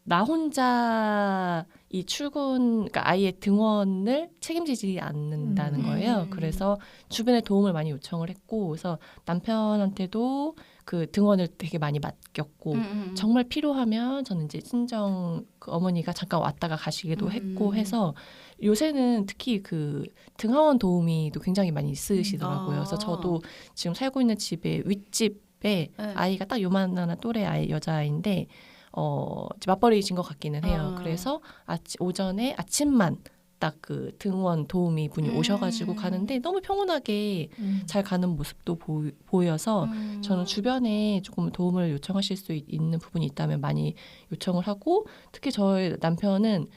나 혼자 이 그러니까 아이의 등원을 책임지지 않는다는 거예요. 그래서 주변에 도움을 많이 요청을 했고, 그래서 남편한테도 그 등원을 되게 많이 맡겼고, 정말 필요하면 저는 이제 친정 그 어머니가 잠깐 왔다가 가시기도 했고 해서 요새는 특히 그 등하원 도우미도 굉장히 많이 있으시더라고요. 그래서 저도 지금 살고 있는 집에 윗집에 아이가 딱 요만한 또래 아이 여자아이인데 이제 맞벌이신 것 같기는 해요. 그래서 오전에 아침만 딱 그 등원 도우미 분이 오셔가지고 가는데 너무 평온하게 잘 가는 모습도 보여서 저는 주변에 조금 도움을 요청하실 수 있는 부분이 있다면 많이 요청을 하고 특히 저희 남편은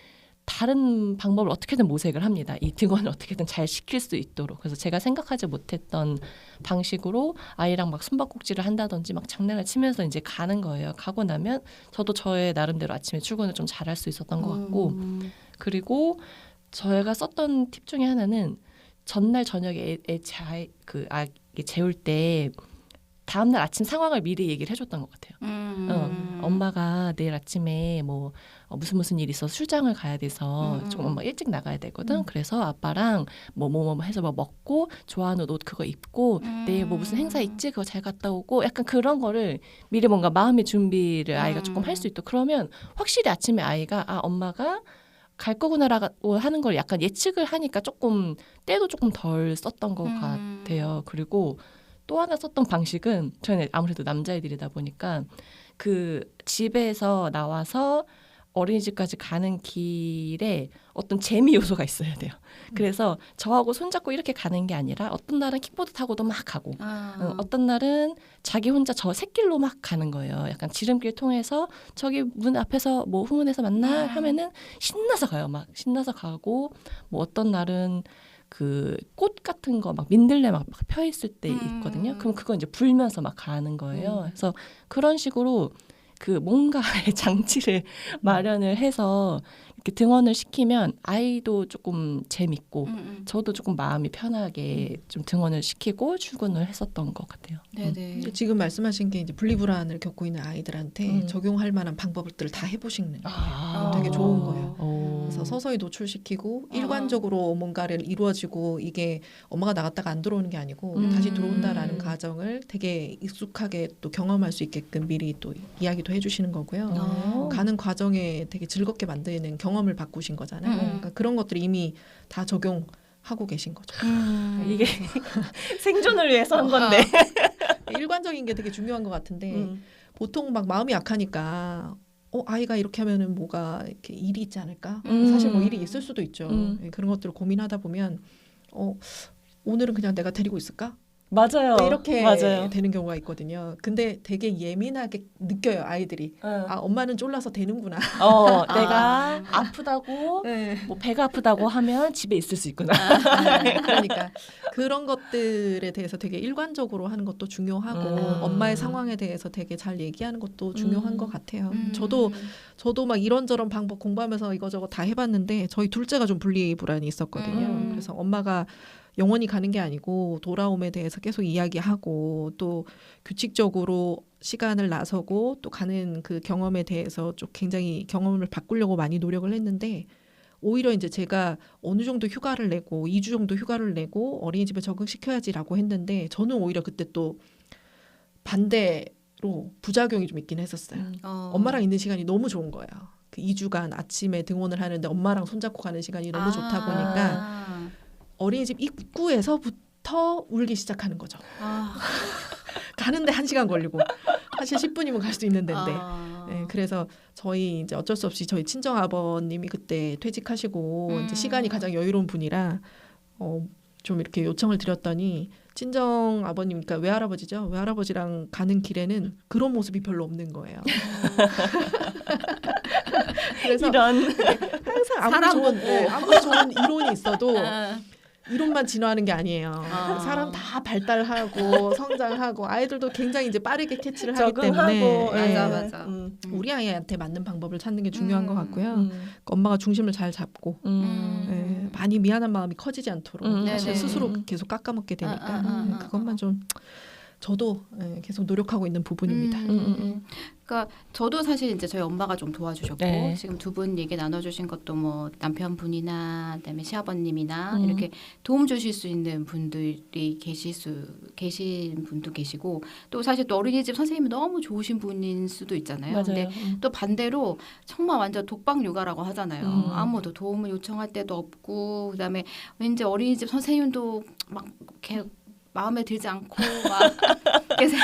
다른 방법을 어떻게든 모색을 합니다. 이 등원을 어떻게든 잘 시킬 수 있도록. 그래서 제가 생각하지 못했던 방식으로 아이랑 막 숨바꼭질을 한다든지 막 장난을 치면서 이제 가는 거예요. 가고 나면 저도 저의 나름대로 아침에 출근을 좀 잘할 수 있었던 것 같고 그리고 저희가 썼던 팁 중에 하나는 전날 저녁에 아기 재울 때 다음날 아침 상황을 미리 얘기를 해줬던 것 같아요. 엄마가 내일 아침에 뭐 무슨 일 있어서 출장을 가야 돼서 조금 엄마 일찍 나가야 되거든. 그래서 아빠랑 뭐 해서 뭐 먹고 좋아하는 옷 그거 입고 내일 뭐 무슨 행사 있지 그거 잘 갔다 오고 약간 그런 거를 미리 뭔가 마음의 준비를 아이가 조금 할 수 있도록 그러면 확실히 아침에 아이가 엄마가 갈 거구나라고 하는 걸 약간 예측을 하니까 조금 때도 조금 덜 썼던 것 같아요. 그리고 또 하나 썼던 방식은 저희는 아무래도 남자애들이다 보니까 그 집에서 나와서 어린이집까지 가는 길에 어떤 재미 요소가 있어야 돼요. 그래서 저하고 손잡고 이렇게 가는 게 아니라 어떤 날은 킥보드 타고도 막 가고 어떤 날은 자기 혼자 저 샛길로 막 가는 거예요. 약간 지름길 통해서 저기 문 앞에서 뭐 후문에서 만나 하면은 신나서 가요. 막 신나서 가고 뭐 어떤 날은 그 꽃 같은 거 막 민들레 막 펴 있을 때 있거든요. 그럼 그거 이제 불면서 막 가는 거예요. 그래서 그런 식으로 그 뭔가의 장치를 마련을 해서 이렇게 등원을 시키면 아이도 조금 재밌고 저도 조금 마음이 편하게 좀 등원을 시키고 출근을 했었던 것 같아요. 네네. 지금 말씀하신 게 이제 분리불안을 겪고 있는 아이들한테 적용할 만한 방법들을 다 해보시는 게 되게 좋은 거예요. 그래서 서서히 노출시키고 일관적으로 뭔가를 이루어지고 이게 엄마가 나갔다가 안 들어오는 게 아니고 다시 들어온다라는 가정을 되게 익숙하게 또 경험할 수 있게끔 미리 또 이야기도 해주시는 거고요. 가는 과정에 되게 즐겁게 만드는 경험을 바꾸신 거잖아요. 그러니까 그런 것들이 이미 다 적용하고 계신 거죠. 이게 생존을 위해서 한 건데 일관적인 게 되게 중요한 것 같은데 보통 막 마음이 약하니까 아이가 이렇게 하면은 뭐가 이렇게 일이 있지 않을까? 사실 뭐 일이 있을 수도 있죠. 그런 것들을 고민하다 보면 오늘은 그냥 내가 데리고 있을까? 맞아요. 이렇게 맞아요. 되는 경우가 있거든요. 근데 되게 예민하게 느껴요, 아이들이. 엄마는 쫄라서 되는구나. 내가 아프다고 네. 뭐 배가 아프다고 하면 집에 있을 수 있구나. 그러니까 그런 것들에 대해서 되게 일관적으로 하는 것도 중요하고 엄마의 상황에 대해서 되게 잘 얘기하는 것도 중요한 것 같아요. 저도 막 이런저런 방법 공부하면서 이거저거 다 해봤는데 저희 둘째가 좀 분리불안이 있었거든요. 그래서 엄마가 영원히 가는 게 아니고 돌아옴에 대해서 계속 이야기하고 또 규칙적으로 시간을 나서고 또 가는 그 경험에 대해서 좀 굉장히 경험을 바꾸려고 많이 노력을 했는데 오히려 이제 제가 어느 정도 휴가를 내고 2주 정도 휴가를 내고 어린이집에 적응시켜야지라고 했는데 저는 오히려 그때 또 반대로 부작용이 좀 있긴 했었어요. 엄마랑 있는 시간이 너무 좋은 거예요. 그 2주간 아침에 등원을 하는데 엄마랑 손잡고 가는 시간이 너무 좋다 보니까 어린이집 입구에서부터 울기 시작하는 거죠. 가는데 1시간 걸리고 사실 10분이면 갈 수 있는 데인데. 네, 그래서 저희 이제 어쩔 수 없이 저희 친정 아버님이 그때 퇴직하시고 이제 시간이 가장 여유로운 분이라 좀 이렇게 요청을 드렸더니 친정 아버님, 그러니까 외할아버지죠. 외할아버지랑 가는 길에는 그런 모습이 별로 없는 거예요. 그래서 이런 항상 아무리 좋은 이론이 있어도 이론만 진화하는 게 아니에요. 사람 다 발달하고 성장하고 아이들도 굉장히 이제 빠르게 캐치를 하기 때문에 맞아. 우리 아이한테 맞는 방법을 찾는 게 중요한 것 같고요. 그러니까 엄마가 중심을 잘 잡고 많이 미안한 마음이 커지지 않도록 사실 스스로 계속 깎아먹게 되니까 그것만 좀 저도 계속 노력하고 있는 부분입니다. 그러니까 저도 사실 이제 저희 엄마가 좀 도와주셨고 지금 두 분 얘기 나눠주신 것도 뭐 남편분이나 그다음에 시아버님이나 이렇게 도움 주실 수 있는 분들이 계신 분도 계시고 또 사실 또 어린이집 선생님이 너무 좋으신 분인 수도 있잖아요. 맞아요. 근데 또 반대로 정말 완전 독박 육아라고 하잖아요. 아무도 도움을 요청할 데도 없고 그다음에 왠지 어린이집 선생님도 막 이렇게 마음에 들지 않고 막 그래서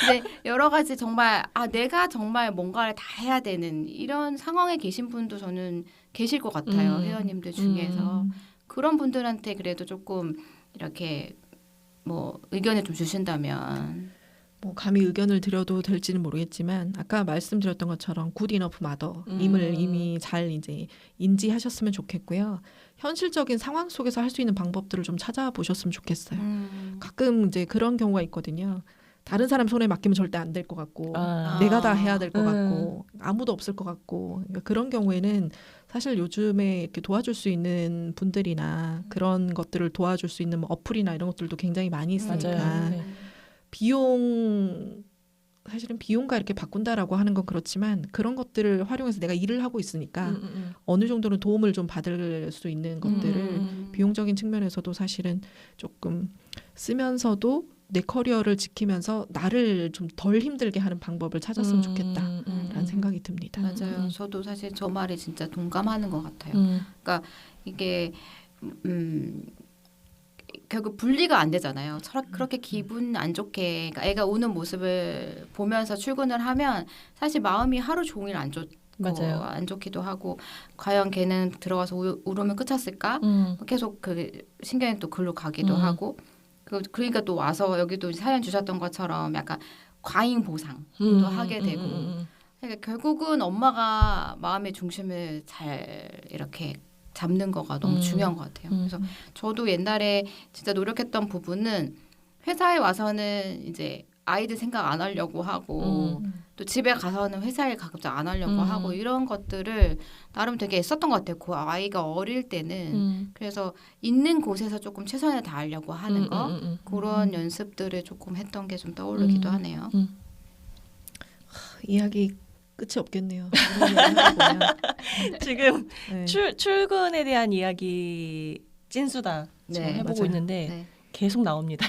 이제 여러 가지 정말 내가 정말 뭔가를 다 해야 되는 이런 상황에 계신 분도 저는 계실 것 같아요. 회원님들 중에서 그런 분들한테 그래도 조금 이렇게 뭐 의견을 좀 주신다면 뭐 감히 의견을 드려도 될지는 모르겠지만 아까 말씀드렸던 것처럼 굿 이너프 마더임을 이미 잘 이제 인지하셨으면 좋겠고요. 현실적인 상황 속에서 할 수 있는 방법들을 좀 찾아보셨으면 좋겠어요. 가끔 이제 그런 경우가 있거든요. 다른 사람 손에 맡기면 절대 안 될 것 같고 내가 다 해야 될 것 같고 아무도 없을 것 같고 그러니까 그런 경우에는 사실 요즘에 이렇게 도와줄 수 있는 분들이나 그런 것들을 도와줄 수 있는 뭐 어플이나 이런 것들도 굉장히 많이 있으니까 사실은 비용과 이렇게 바꾼다라고 하는 건 그렇지만 그런 것들을 활용해서 내가 일을 하고 있으니까 어느 정도는 도움을 좀 받을 수 있는 것들을 비용적인 측면에서도 사실은 조금 쓰면서도 내 커리어를 지키면서 나를 좀 덜 힘들게 하는 방법을 찾았으면 좋겠다라는 생각이 듭니다. 맞아요. 저도 사실 저 말에 진짜 동감하는 것 같아요. 그러니까 이게 결국 분리가 안 되잖아요. 그렇게 기분 안 좋게 그러니까 애가 우는 모습을 보면서 출근을 하면 사실 마음이 하루 종일 안 좋고 맞아요. 안 좋기도 하고 과연 걔는 들어가서 울으면 끝났을까? 계속 그 신경이 또 글로 가기도 하고 그러니까 또 와서 여기도 사연 주셨던 것처럼 약간 과잉 보상도 하게 되고 그러니까 결국은 엄마가 마음의 중심을 잘 이렇게 잡는 거가 너무 중요한 것 같아요. 그래서 저도 옛날에 진짜 노력했던 부분은 회사에 와서는 이제 아이들 생각 안 하려고 하고 또 집에 가서는 회사 일 가급적 안 하려고 하고 이런 것들을 나름 되게 애썼던 것 같아요. 그 아이가 어릴 때는 그래서 있는 곳에서 조금 최선을 다하려고 하는 거 그런 연습들을 조금 했던 게 좀 떠오르기도 하네요. 이야기 끝이 없겠네요. 이런 얘기하다 보면. 지금 네. 출근에 대한 이야기 찐수다 지금 네, 해보고 맞아요. 있는데 네. 계속 나옵니다.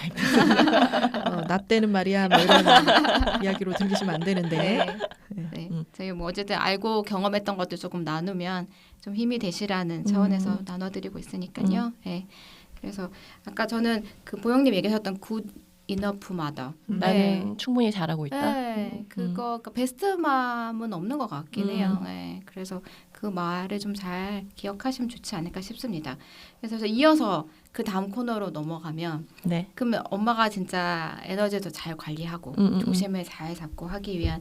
나 때는 말이야 뭐 이런 이야기로 들리시면 안 되는데 네. 네. 저희 뭐 어쨌든 알고 경험했던 것들 조금 나누면 좀 힘이 되시라는 차원에서 나눠드리고 있으니까요. 네. 그래서 아까 저는 그 보영님 얘기하셨던 굿 이너프 마더. 나는 충분히 잘하고 있다. 네, 그거 그러니까 베스트맘은 없는 것 같긴 해요. 네, 그래서 그 말을 좀 잘 기억하시면 좋지 않을까 싶습니다. 그래서 이어서 그 다음 코너로 넘어가면 네. 그러면 엄마가 진짜 에너지도 잘 관리하고 중심을 잘 잡고 하기 위한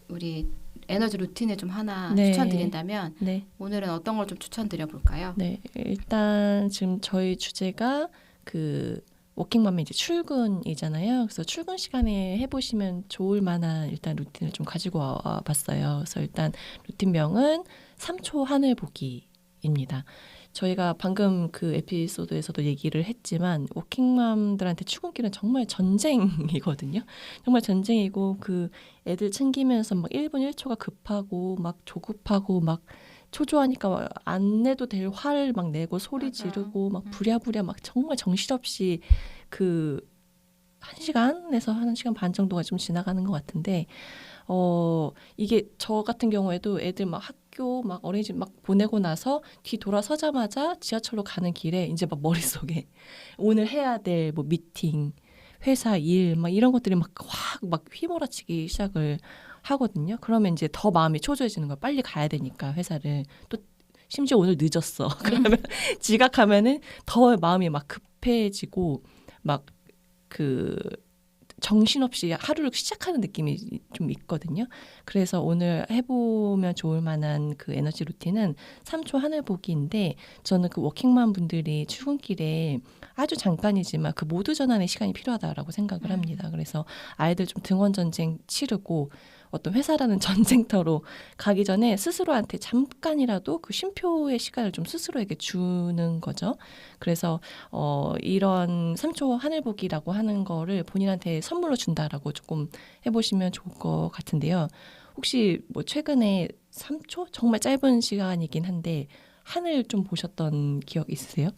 우리 에너지 루틴을 좀 하나 네. 추천드린다면 네. 오늘은 어떤 걸 좀 추천드려 볼까요? 네. 일단 지금 저희 주제가 그 워킹맘의 이제 출근이잖아요. 그래서 출근 시간에 해보시면 좋을 만한 일단 루틴을 좀 가지고 와봤어요. 그래서 일단 루틴명은 3초 하늘 보기입니다. 저희가 방금 그 에피소드에서도 얘기를 했지만 워킹맘들한테 출근길은 정말 전쟁이거든요. 정말 전쟁이고 그 애들 챙기면서 막 1분 1초가 급하고 막 조급하고 막 초조하니까 막 안 내도 될 화를 막 내고 소리 맞아요. 지르고 막 부랴부랴 막 정말 정신없이 그 1시간에서 1시간 반 정도가 좀 지나가는 것 같은데 이게 저 같은 경우에도 애들 막 학교 막 어린이집 막 보내고 나서 뒤 돌아서자마자 지하철로 가는 길에 이제 막 머릿속에 오늘 해야 될 뭐 미팅, 회사 일 막 이런 것들이 막 확 막 휘몰아치기 시작을 하거든요. 그러면 이제 더 마음이 초조해지는 거야. 빨리 가야 되니까 회사를. 또 심지어 오늘 늦었어. 그러면 지각하면은 더 마음이 막 급해지고 막 그 정신없이 하루를 시작하는 느낌이 좀 있거든요. 그래서 오늘 해보면 좋을 만한 그 에너지 루틴은 3초 하늘 보기인데 저는 그 워킹맘 분들이 출근길에 아주 잠깐이지만 그 모두 전환의 시간이 필요하다라고 생각을 합니다. 그래서 아이들 좀 등원 전쟁 치르고 어떤 회사라는 전쟁터로 가기 전에 스스로한테 잠깐이라도 그 쉼표의 시간을 좀 스스로에게 주는 거죠. 그래서 이런 3초 하늘보기라고 하는 거를 본인한테 선물로 준다라고 조금 해보시면 좋을 것 같은데요. 혹시 뭐 최근에 3초? 정말 짧은 시간이긴 한데 하늘 좀 보셨던 기억 있으세요?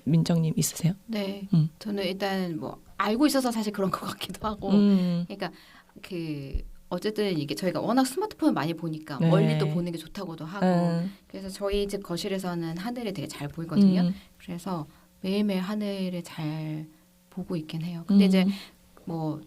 민정님 있으세요? 네, 저는 일단 뭐 알고 있어서 사실 그런 것 같기도 하고, 그러니까 그 어쨌든 이게 저희가 워낙 스마트폰을 많이 보니까 네. 멀리 또 보는 게 좋다고도 하고, 그래서 저희 집 거실에서는 하늘이 되게 잘 보이거든요. 그래서 매일매일 하늘을 잘 보고 있긴 해요. 근데 이제 뭐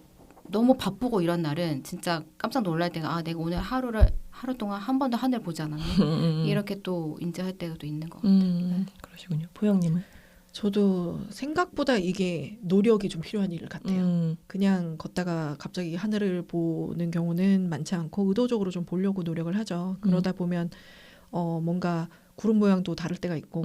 너무 바쁘고 이런 날은 진짜 깜짝 놀랄 때가 아 내가 오늘 하루 동안 한 번도 하늘 보지 않았네 이렇게 또 인지할 때도 있는 것 같아요. 그러시군요. 보영님은? 저도 생각보다 이게 노력이 좀 필요한 일 같아요. 그냥 걷다가 갑자기 하늘을 보는 경우는 많지 않고 의도적으로 좀 보려고 노력을 하죠. 그러다 보면 뭔가 구름 모양도 다를 때가 있고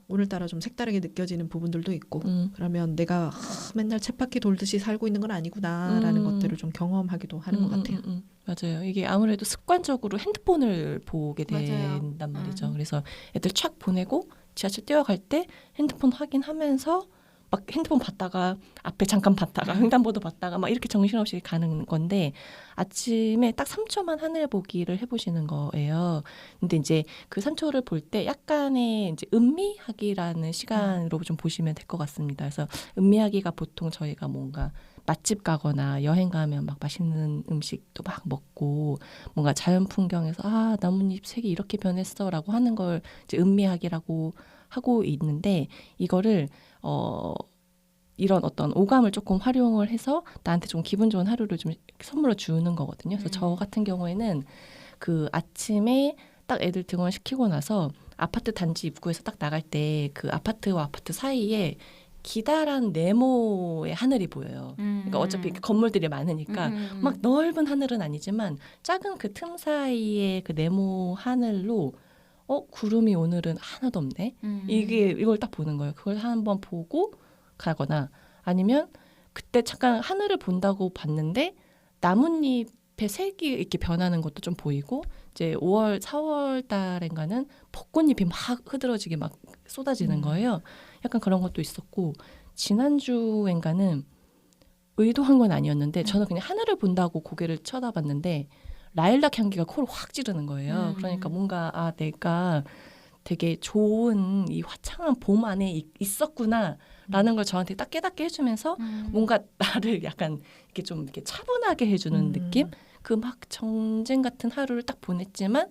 오늘따라 좀 색다르게 느껴지는 부분들도 있고 그러면 내가 맨날 쳇바퀴 돌듯이 살고 있는 건 아니구나라는 것들을 좀 경험하기도 하는 것 같아요. 맞아요. 이게 아무래도 습관적으로 핸드폰을 보게 맞아요. 된단 말이죠. 그래서 애들 촥 보내고 지하철 뛰어갈 때 핸드폰 확인하면서 막 핸드폰 봤다가 앞에 잠깐 봤다가 횡단보도 봤다가 막 이렇게 정신없이 가는 건데 아침에 딱 3초만 하늘 보기를 해보시는 거예요. 근데 이제 그 3초를 볼 때 약간의 이제 음미하기라는 시간으로 좀 보시면 될 것 같습니다. 그래서 음미하기가 보통 저희가 뭔가 맛집 가거나 여행 가면 막 맛있는 음식도 막 먹고 뭔가 자연 풍경에서 아 나뭇잎 색이 이렇게 변했어라고 하는 걸 이제 음미하기라고 하고 있는데 이거를 이런 어떤 오감을 조금 활용을 해서 나한테 좀 기분 좋은 하루를 좀 선물로 주는 거거든요. 그래서 저 같은 경우에는 그 아침에 딱 애들 등원시키고 나서 아파트 단지 입구에서 딱 나갈 때 그 아파트와 아파트 사이에 기다란 네모의 하늘이 보여요. 그러니까 어차피 건물들이 많으니까 막 넓은 하늘은 아니지만 작은 그 틈 사이에 그 네모 하늘로 구름이 오늘은 하나도 없네. 이걸 딱 보는 거예요. 그걸 한번 보고 가거나 아니면 그때 잠깐 하늘을 본다고 봤는데 나뭇잎의 색이 이렇게 변하는 것도 좀 보이고 이제 5월, 4월 달인가는 벚꽃잎이 막 흐드러지게 막 쏟아지는 거예요. 약간 그런 것도 있었고 지난주엔가는 의도한 건 아니었는데 저는 그냥 하늘을 본다고 고개를 쳐다봤는데 라일락 향기가 코를 확 찌르는 거예요. 그러니까 뭔가 내가 되게 좋은 이 화창한 봄 안에 있었구나라는 걸 저한테 딱 깨닫게 해주면서 뭔가 나를 약간 이렇게 좀 이렇게 차분하게 해주는 느낌? 그 막 정쟁 같은 하루를 딱 보냈지만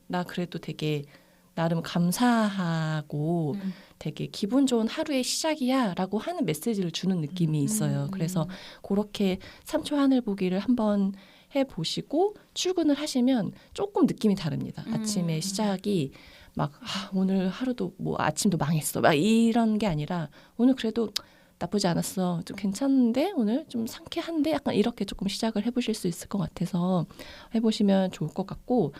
나 그래도 되게 나름 감사하고 되게 기분 좋은 하루의 시작이야 라고 하는 메시지를 주는 느낌이 있어요. 그래서 그렇게 3초 하늘 보기를 한번 해보시고 출근을 하시면 조금 느낌이 다릅니다. 아침의 시작이 막 오늘 하루도 뭐 아침도 망했어 막 이런 게 아니라 오늘 그래도 나쁘지 않았어 좀 괜찮은데 오늘 좀 상쾌한데 약간 이렇게 조금 시작을 해보실 수 있을 것 같아서 해보시면 좋을 것 같고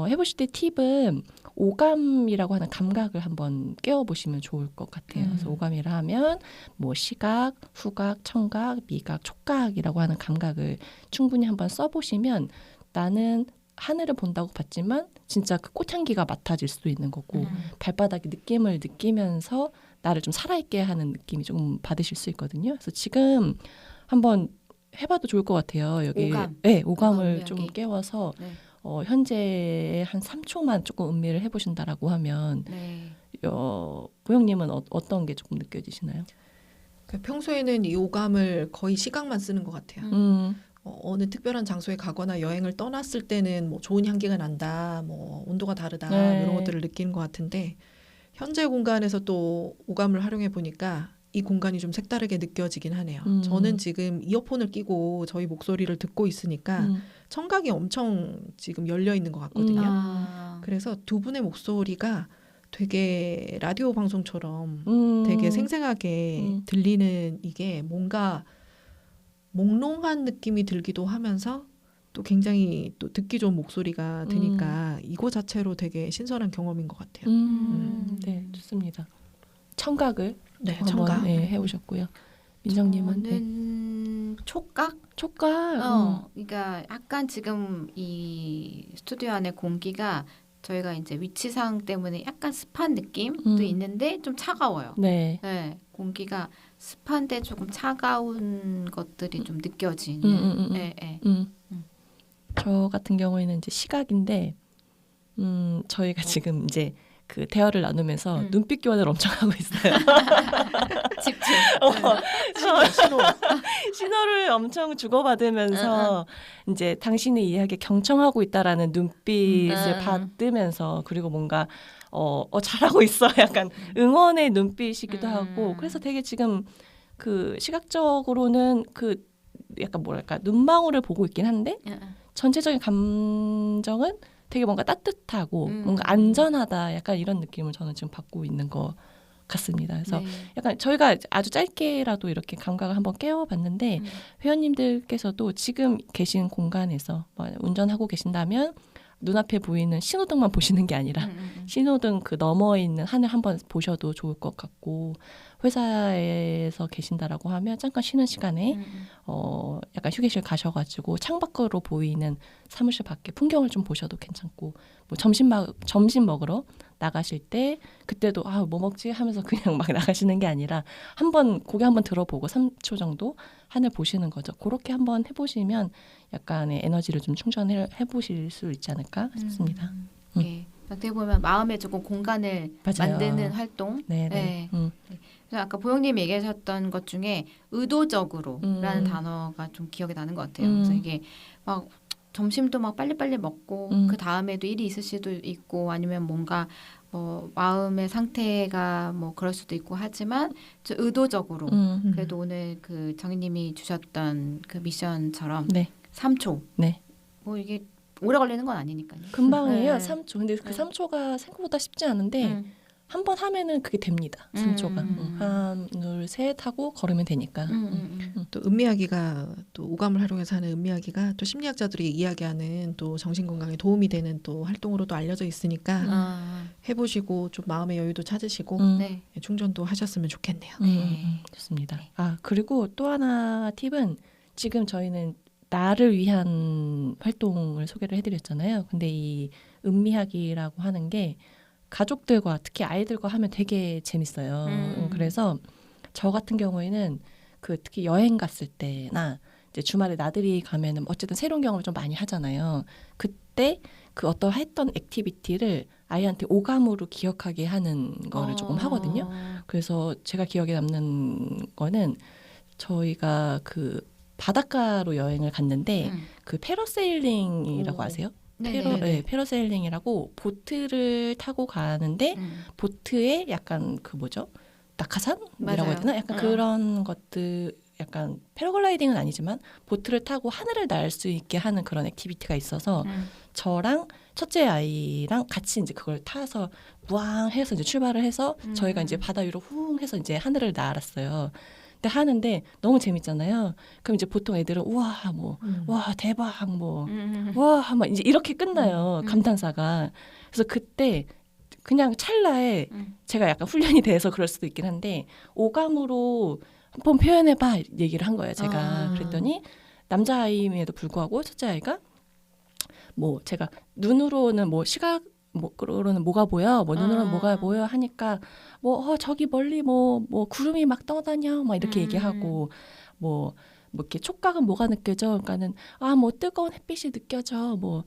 해보실 때 팁은 오감이라고 하는 감각을 한번 깨워보시면 좋을 것 같아요. 그래서 오감이라 하면 뭐 시각, 후각, 청각, 미각, 촉각이라고 하는 감각을 충분히 한번 써보시면 나는 하늘을 본다고 봤지만 진짜 그 꽃향기가 맡아질 수도 있는 거고 발바닥의 느낌을 느끼면서 나를 좀 살아있게 하는 느낌이 조금 받으실 수 있거든요. 그래서 지금 한번 해봐도 좋을 것 같아요. 여기 네, 오감을 좀 깨워서 현재 한 3초만 조금 음미를 해보신다라고 하면 보영님은 어떤 게 조금 느껴지시나요? 평소에는 이 오감을 거의 시각만 쓰는 것 같아요. 어느 특별한 장소에 가거나 여행을 떠났을 때는 뭐 좋은 향기가 난다, 뭐 온도가 다르다 이런 것들을 느끼는 것 같은데 현재 공간에서 또 오감을 활용해 보니까 이 공간이 좀 색다르게 느껴지긴 하네요. 저는 지금 이어폰을 끼고 저희 목소리를 듣고 있으니까 청각이 엄청 지금 열려 있는 것 같거든요. 그래서 두 분의 목소리가 되게 라디오 방송처럼 되게 생생하게 들리는 이게 뭔가 몽롱한 느낌이 들기도 하면서 또 굉장히 또 듣기 좋은 목소리가 드니까 이거 자체로 되게 신선한 경험인 것 같아요. 네, 좋습니다. 청각을 청각 해오셨고요. 민정님은 저는 촉각? 그러니까 약간 지금 이 스튜디오 안에 공기가 저희가 이제 위치상 때문에 약간 습한 느낌도 있는데 좀 차가워요. 네, 공기가 습한데 조금 차가운 것들이 좀 느껴지는. 저 같은 경우에는 이제 시각인데, 저희가 지금 이제 그 대화를 나누면서 눈빛 교환을 엄청 하고 있어요. 집중. 신호를 엄청 주고받으면서 이제 당신의 이야기에 경청하고 있다라는 눈빛을 받으면서 그리고 뭔가 잘하고 있어 약간 응원의 눈빛이기도 하고 그래서 되게 지금 그 시각적으로는 그 약간 뭐랄까 눈망울을 보고 있긴 한데 전체적인 감정은 되게 뭔가 따뜻하고 뭔가 안전하다 약간 이런 느낌을 저는 지금 받고 있는 것 같습니다. 그래서 약간 저희가 아주 짧게라도 이렇게 감각을 한번 깨워봤는데 회원님들께서도 지금 계신 공간에서 운전하고 계신다면 눈앞에 보이는 신호등만 보시는 게 아니라 신호등 그 너머에 있는 하늘 한번 보셔도 좋을 것 같고 회사에서 계신다라고 하면 잠깐 쉬는 시간에 약간 휴게실 가셔가지고 창밖으로 보이는 사무실 밖에 풍경을 좀 보셔도 괜찮고 뭐 점심 먹으러 나가실 때 그때도 뭐 먹지 하면서 그냥 막 나가시는 게 아니라 한번 고개 한번 들어보고 3초 정도 하늘 보시는 거죠. 그렇게 한번 해보시면 약간의 에너지를 좀 충전해 보실 수 있지 않을까 싶습니다. 어떻게 보면 마음에 조금 공간을 맞아요. 만드는 활동. 그래서 아까 보영님이 얘기하셨던 것 중에 의도적으로라는 단어가 좀 기억이 나는 것 같아요. 그래서 이게 막 점심도 막 빨리빨리 먹고 그 다음에도 일이 있을 수도 있고 아니면 뭔가 뭐 마음의 상태가 뭐 그럴 수도 있고 하지만 좀 의도적으로 그래도 오늘 그 정희님이 주셨던 그 미션처럼 네. 3초. 네. 뭐 이게 오래 걸리는 건 아니니까요. 금방이에요. 네. 3초. 근데 그 네. 3초가 생각보다 쉽지 않은데 한 번 하면은 그게 됩니다. 3초가. 하나, 둘, 셋 하고 걸으면 되니까. 또 음미하기가 또 오감을 활용해서 하는 음미하기가 또 심리학자들이 이야기하는 또 정신 건강에 도움이 되는 또 활동으로도 알려져 있으니까 해보시고 좀 마음의 여유도 찾으시고 네. 충전도 하셨으면 좋겠네요. 좋습니다. 네. 아, 그리고 또 하나 팁은 지금 저희는 나를 위한 활동을 소개를 해드렸잖아요. 근데 이 음미하기라고 하는 게 가족들과 특히 아이들과 하면 되게 재밌어요. 그래서 저 같은 경우에는 그 특히 여행 갔을 때나 이제 주말에 나들이 가면은 어쨌든 새로운 경험을 좀 많이 하잖아요. 그때 그 어떤 했던 액티비티를 아이한테 오감으로 기억하게 하는 거를 조금 하거든요. 그래서 제가 기억에 남는 거는 저희가 그 바닷가로 여행을 갔는데 그 패러세일링이라고 아세요? 네네. 패러세일링이라고 보트를 타고 가는데 보트에 약간 그 뭐죠? 낙하산이라고 해야 되나? 약간 그런 것들 약간 패러글라이딩은 아니지만 보트를 타고 하늘을 날 수 있게 하는 그런 액티비티가 있어서 저랑 첫째 아이랑 같이 이제 그걸 타서 무앙 해서 이제 출발을 해서 저희가 이제 바다 위로 훅 해서 이제 하늘을 날았어요. 근데 하는데 너무 재밌잖아요. 그럼 이제 보통 애들은 우와 뭐 와 대박 뭐 와 막 이제 이렇게 끝나요. 감탄사가. 그래서 그때 그냥 찰나에 제가 약간 훈련이 돼서 그럴 수도 있긴 한데 오감으로 한번 표현해봐 얘기를 한 거예요. 제가 그랬더니 남자아이임에도 불구하고 첫째 아이가 뭐 제가 눈으로는 뭐 시각 뭐로는 뭐가 보여, 뭐 눈으로는 뭐가 보여 하니까 뭐 저기 멀리 뭐 구름이 막 떠다녀, 막 이렇게 얘기하고 뭐 이렇게 촉각은 뭐가 느껴져? 그러니까는 뭐 뜨거운 햇빛이 느껴져, 뭐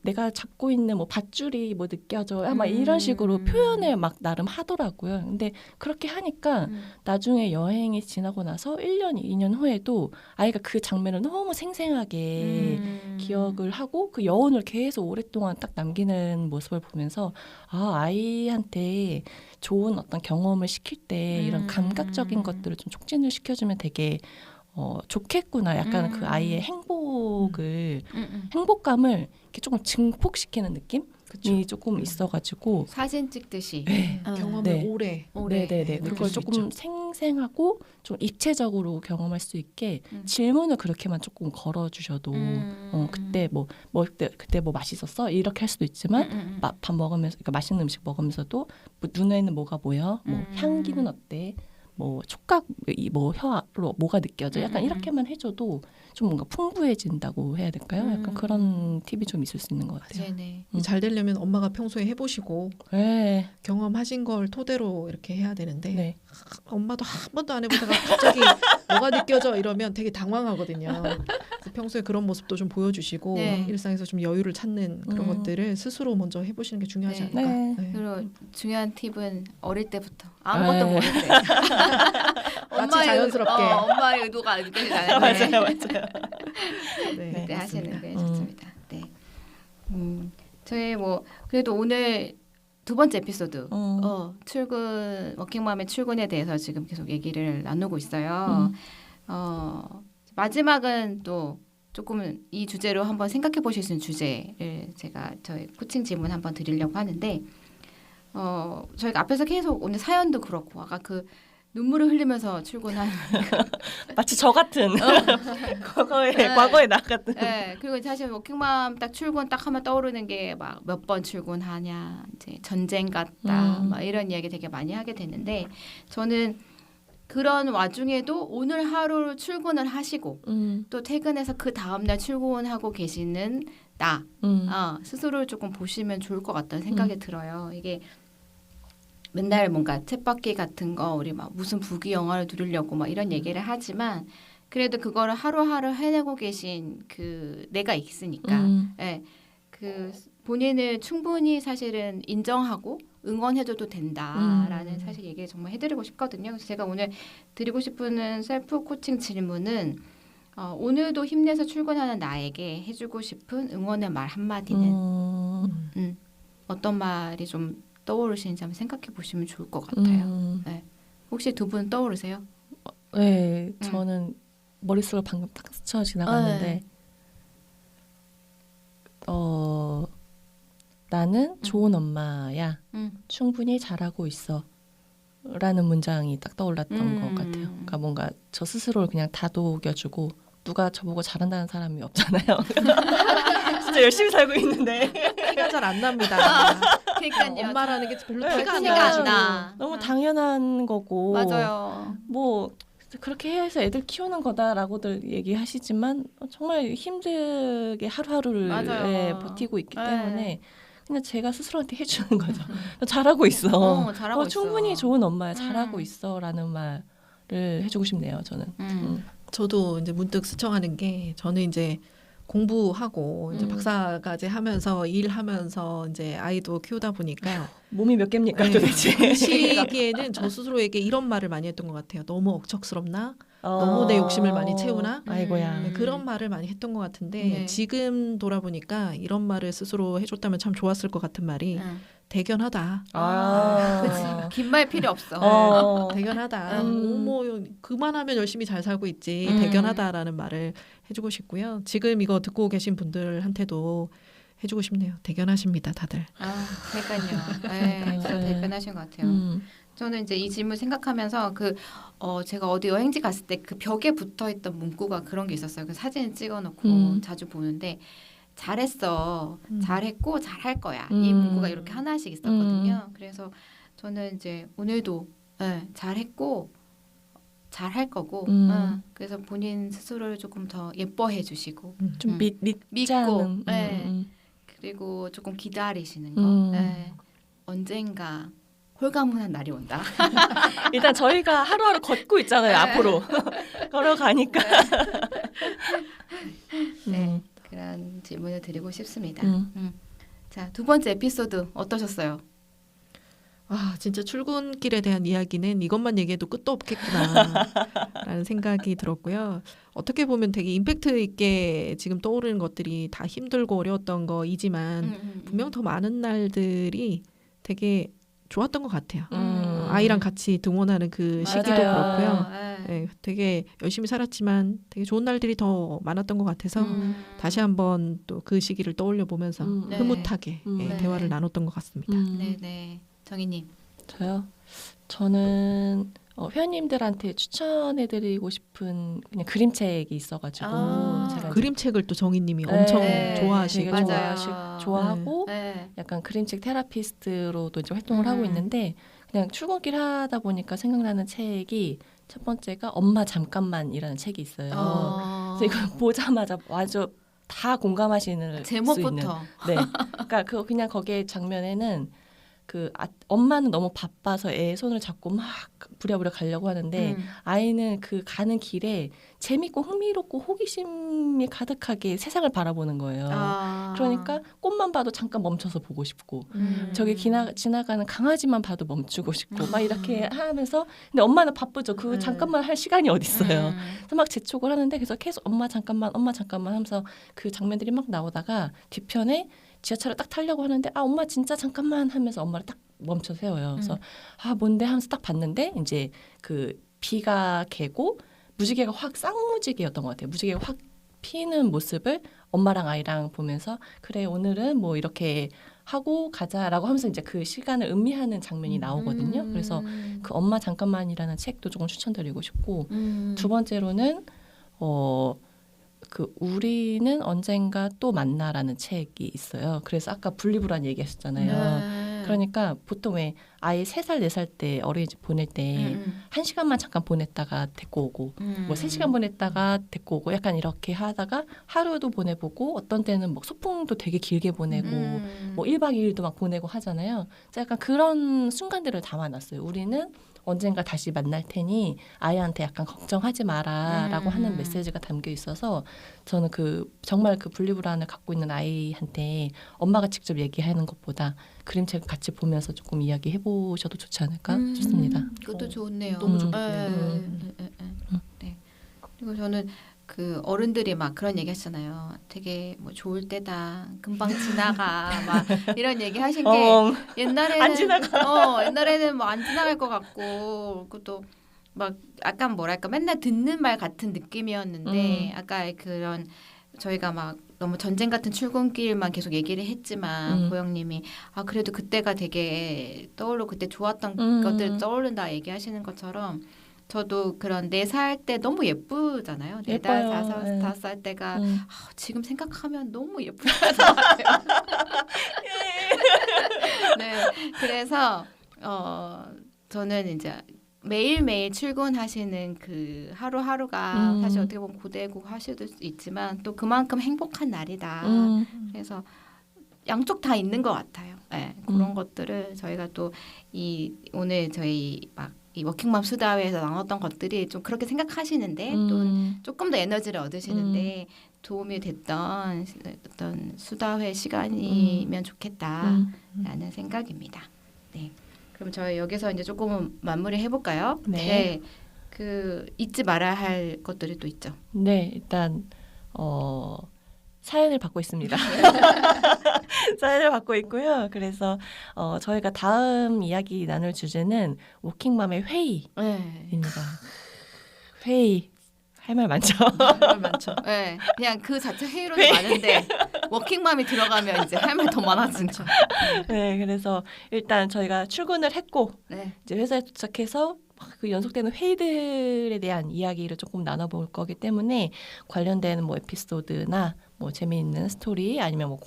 내가 잡고 있는 뭐 밧줄이 뭐 느껴져, 막 이런 식으로 표현을 막 나름 하더라고요. 근데 그렇게 하니까 나중에 여행이 지나고 나서 1년, 2년 후에도 아이가 그 장면을 너무 생생하게 기억을 하고 그 여운을 계속 오랫동안 딱 남기는 모습을 보면서 아이한테 좋은 어떤 경험을 시킬 때 이런 감각적인 것들을 좀 촉진을 시켜주면 되게 좋겠구나. 약간 그 아이의 행복감을 이렇게 조금 증폭시키는 느낌이 그쵸. 조금 있어가지고 사진 찍듯이 네. 경험을 네. 오래 네네네. 느낄 그걸 수 조금 있죠. 생생하고 좀 입체적으로 경험할 수 있게 질문을 그렇게만 조금 걸어주셔도 그때 그때 뭐 맛있었어? 이렇게 할 수도 있지만 밥 먹으면서 그러니까 맛있는 음식 먹으면서도 뭐 눈에는 뭐가 보여? 뭐 향기는 어때? 뭐 촉각 뭐 혀로 뭐가 느껴져? 약간 이렇게만 해줘도 좀 뭔가 풍부해진다고 해야 될까요? 약간 그런 팁이 좀 있을 수 있는 것 같아요. 네네. 잘 되려면 엄마가 평소에 해보시고 네. 경험하신 걸 토대로 이렇게 해야 되는데 네. 엄마도 한 번도 안 해보다가 갑자기 뭐가 느껴져 이러면 되게 당황하거든요. 그래서 평소에 그런 모습도 좀 보여주시고 네. 일상에서 좀 여유를 찾는 그런 것들을 스스로 먼저 해보시는 게 중요하지 네. 않을까. 네. 네. 그리고 중요한 팁은 어릴 때부터 아무것도 네. 모를 때 마치 자연스럽게. 엄마의 의도가 느껴지잖아요. 맞아요. 네, 그때 하시는 맞습니다. 게 좋습니다. 네. 저희 뭐 그래도 오늘 두 번째 에피소드 출근 워킹맘의 출근에 대해서 지금 계속 얘기를 나누고 있어요. 마지막은 또 조금은 이 주제로 한번 생각해 보실 수 있는 주제를 제가 저희 코칭 질문 한번 드리려고 하는데 저희가 앞에서 계속 오늘 사연도 그렇고 아까 그 눈물을 흘리면서 출근한 마치 저 같은 과거에 나 같은. 네, 그리고 사실 워킹맘 딱 출근 딱 하면 떠오르는 게 막 몇 번 출근하냐 이제 전쟁 같다 막 이런 이야기 되게 많이 하게 되는데 저는 그런 와중에도 오늘 하루 출근을 하시고 또 퇴근해서 그 다음날 출근하고 계시는 나 스스로를 조금 보시면 좋을 것 같다는 생각이 들어요. 이게 맨날 뭔가 쳇바퀴 같은 거 우리 막 무슨 부귀영화를 누리려고 막 이런 얘기를 하지만 그래도 그거를 하루하루 해내고 계신 그 내가 있으니까 예, 그 본인을 충분히 사실은 인정하고 응원해줘도 된다라는 사실 얘기를 정말 해드리고 싶거든요. 그래서 제가 오늘 드리고 싶은 셀프 코칭 질문은 오늘도 힘내서 출근하는 나에게 해주고 싶은 응원의 말 한마디는 어떤 말이 좀 떠오르시는지 한번 생각해 보시면 좋을 것 같아요. 네. 혹시 두 분 떠오르세요? 네, 저는 머릿속을 방금 딱 스쳐 지나갔는데 나는 좋은 엄마야. 충분히 잘하고 있어. 라는 문장이 딱 떠올랐던 것 같아요. 그러니까 뭔가 저 스스로를 그냥 다독여주고 누가 저보고 잘한다는 사람이 없잖아요. 진짜 열심히 살고 있는데 티가 잘 안 납니다. 그러니까요. 엄마라는 게 별로 네, 티가 안 티가 나가지고. 안 나. 너무 당연한 거고 맞아요. 뭐 그렇게 해서 애들 키우는 거다라고들 얘기하시지만 정말 힘들게 하루하루를 맞아요. 버티고 있기 네. 때문에 그냥 제가 스스로한테 해주는 거죠. 너 잘하고 있어. 잘하고 있어. 충분히 좋은 엄마야. 잘하고 있어라는 말을 해주고 싶네요. 저는. 저도 이제 문득 스쳐가는 게 저는 이제 공부하고 이제 박사과제 하면서 일하면서 이제 아이도 키우다 보니까 몸이 몇 개입니까 네. 도대체? 그 시기에는 저 스스로에게 이런 말을 많이 했던 것 같아요. 너무 억척스럽나? 너무 내 욕심을 많이 채우나? 아이고야. 네, 그런 말을 많이 했던 것 같은데 네. 지금 돌아보니까 이런 말을 스스로 해줬다면 참 좋았을 것 같은 말이 대견하다. 그치. 긴 말 필요 없어. 대견하다. 뭐 그만하면 열심히 잘 살고 있지. 대견하다라는 말을 해주고 싶고요. 지금 이거 듣고 계신 분들한테도 해주고 싶네요. 대견하십니다, 다들. 그러니까요. 네, 진짜 대변하신 것 같아요. 저는 이제 이 질문 생각하면서 제가 어디 여행지 갔을 때 그 벽에 붙어있던 문구가 그런 게 있었어요. 그 사진 찍어놓고 자주 보는데 잘했어, 잘했고 잘할 거야. 이 문구가 이렇게 하나씩 있었거든요. 그래서 저는 이제 오늘도 잘했고 잘할 거고 그래서 본인 스스로를 조금 더 예뻐해 주시고 좀 믿고 믿고 그리고 조금 기다리시는 거 언젠가 홀가분한 날이 온다. 일단 저희가 하루하루 걷고 있잖아요. 앞으로 걸어가니까. 네, 그런 질문을 드리고 싶습니다. 자, 두 번째 에피소드 어떠셨어요? 진짜 출근길에 대한 이야기는 이것만 얘기해도 끝도 없겠구나라는 생각이 들었고요. 어떻게 보면 되게 임팩트 있게 지금 떠오르는 것들이 다 힘들고 어려웠던 거이지만 분명 더 많은 날들이 되게 좋았던 것 같아요. 아이랑 같이 등원하는 그 시기도 그렇고요. 네, 되게 열심히 살았지만 되게 좋은 날들이 더 많았던 것 같아서 다시 한번 또 그 시기를 떠올려 보면서 흐뭇하게 대화를 나눴던 것 같습니다. 네. 정희님. 저요? 저는 회원님들한테 추천해드리고 싶은 그냥 그림책이 있어가지고 제가 그림책을 또 정희님이 엄청 좋아하시고 좋아하고 약간 그림책 테라피스트로도 이제 활동을 하고 있는데 그냥 출근길 하다 보니까 생각나는 책이 첫 번째가 엄마 잠깐만이라는 책이 있어요. 그래서 이걸 보자마자 아주 다 공감하시는 제목부터. 수 있는. 네. 그러니까 그냥 거기에 장면에는 엄마는 너무 바빠서 애 손을 잡고 막 부랴부랴 가려고 하는데 아이는 그 가는 길에 재밌고 흥미롭고 호기심이 가득하게 세상을 바라보는 거예요. 그러니까 꽃만 봐도 잠깐 멈춰서 보고 싶고 저기 지나가는 강아지만 봐도 멈추고 싶고 막 이렇게 하면서 근데 엄마는 바쁘죠. 그 잠깐만 할 시간이 어디 있어요. 그래서 막 재촉을 하는데 그래서 계속 엄마 잠깐만 하면서 그 장면들이 막 나오다가 뒤편에 지하철을 딱 타려고 하는데 엄마 진짜 잠깐만 하면서 엄마를 딱 멈춰 세워요. 그래서 뭔데 하면서 딱 봤는데 이제 그 비가 개고 무지개가 확 쌍무지개였던 것 같아요. 무지개가 확 피는 모습을 엄마랑 아이랑 보면서 그래 오늘은 뭐 이렇게 하고 가자라고 하면서 이제 그 시간을 음미하는 장면이 나오거든요. 그래서 그 엄마 잠깐만이라는 책도 조금 추천드리고 싶고 두 번째로는 우리는 언젠가 또 만나라는 책이 있어요. 그래서 아까 분리불안 얘기하셨잖아요. 그러니까 보통 왜 아이 3살, 4살 때 어린이집 보낼 때 1시간만 잠깐 보냈다가 데리고 오고 뭐 3시간 보냈다가 데리고 오고 약간 이렇게 하다가 하루도 보내보고 어떤 때는 뭐 소풍도 되게 길게 보내고 뭐 1박 2일도 막 보내고 하잖아요. 그래서 약간 그런 순간들을 담아놨어요. 우리는 언젠가 다시 만날 테니 아이한테 약간 걱정하지 마라라고 하는 메시지가 담겨 있어서 저는 정말 그 분리불안을 갖고 있는 아이한테 엄마가 직접 얘기하는 것보다 그림책 같이 보면서 조금 이야기해 보셔도 좋지 않을까 싶습니다. 그것도 좋네요. 너무 좋네요. 네. 그리고 저는 그 어른들이 막 그런 얘기 하시잖아요. 되게 뭐 좋을 때다. 금방 지나가. 막 이런 얘기 하신 게 어, 옛날에는 안 지나가. 옛날에는 뭐 안 지나갈 것 같고 그것도 막 약간 뭐랄까 맨날 듣는 말 같은 느낌이었는데 아까 그런 저희가 막 너무 전쟁 같은 출근길만 계속 얘기를 했지만 고영님이 아 그래도 그때가 되게 떠오르고 그때 좋았던 것들 떠오른다 얘기하시는 것처럼 저도 그런 4살 때 너무 예쁘잖아요. 4살, 예뻐요. 네. 5살 때가 음. 지금 생각하면 너무 예쁜 것 같아요. 네, 그래서 저는 이제 매일매일 출근하시는 그 하루하루가 사실 어떻게 보면 고되고 하실 수 있지만 또 그만큼 행복한 날이다. 그래서 양쪽 다 있는 것 같아요. 네, 그런 것들을 저희가 또 이 오늘 저희 막 이 워킹맘 수다회에서 나눴던 것들이 좀 그렇게 생각하시는데 또 조금 더 에너지를 얻으시는데 도움이 됐던 어떤 수다회 시간이면 좋겠다라는 생각입니다. 네. 그럼 저희 여기서 이제 조금 마무리 해볼까요? 네. 그 잊지 말아야 할 것들이 또 있죠. 네, 일단 사연을 받고 있습니다. 사연을 받고 있고요. 그래서 저희가 다음 이야기 나눌 주제는 워킹맘의 회의입니다. 네. 회의 할 말 많죠. 정말 많죠. 네. 그냥 그 자체 회의로도 많은데 워킹맘이 들어가면 이제 할 말 더 많아지죠. 네, 그래서 일단 저희가 출근을 했고 네. 이제 회사에 도착해서 그 연속되는 회의들에 대한 이야기를 조금 나눠볼 거기 때문에 관련된 뭐 에피소드나 뭐 재미있는 스토리 아니면 뭐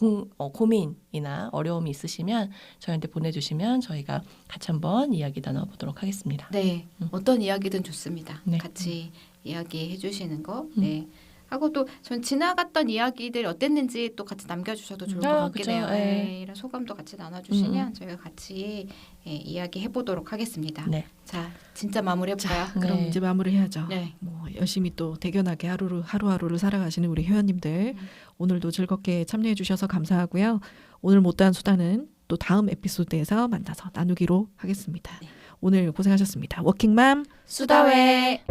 고민이나 어려움이 있으시면 저희한테 보내주시면 저희가 같이 한번 이야기 나눠보도록 하겠습니다. 네. 어떤 이야기든 좋습니다. 네. 같이 이야기해 주시는 거. 네. 하고 또 전 지나갔던 이야기들 어땠는지 또 같이 남겨주셔도 좋을 것 같긴 그쵸. 해요. 네. 네. 이런 소감도 같이 나눠주시면 저희가 같이 이야기해 보도록 하겠습니다. 네. 자, 진짜 마무리해볼까요? 그럼 네. 이제 마무리해야죠. 네. 뭐 열심히 또 대견하게 하루하루를 살아가시는 우리 회원님들 오늘도 즐겁게 참여해 주셔서 감사하고요. 오늘 못다한 수다는 또 다음 에피소드에서 만나서 나누기로 하겠습니다. 네. 오늘 고생하셨습니다. 워킹맘 수다회.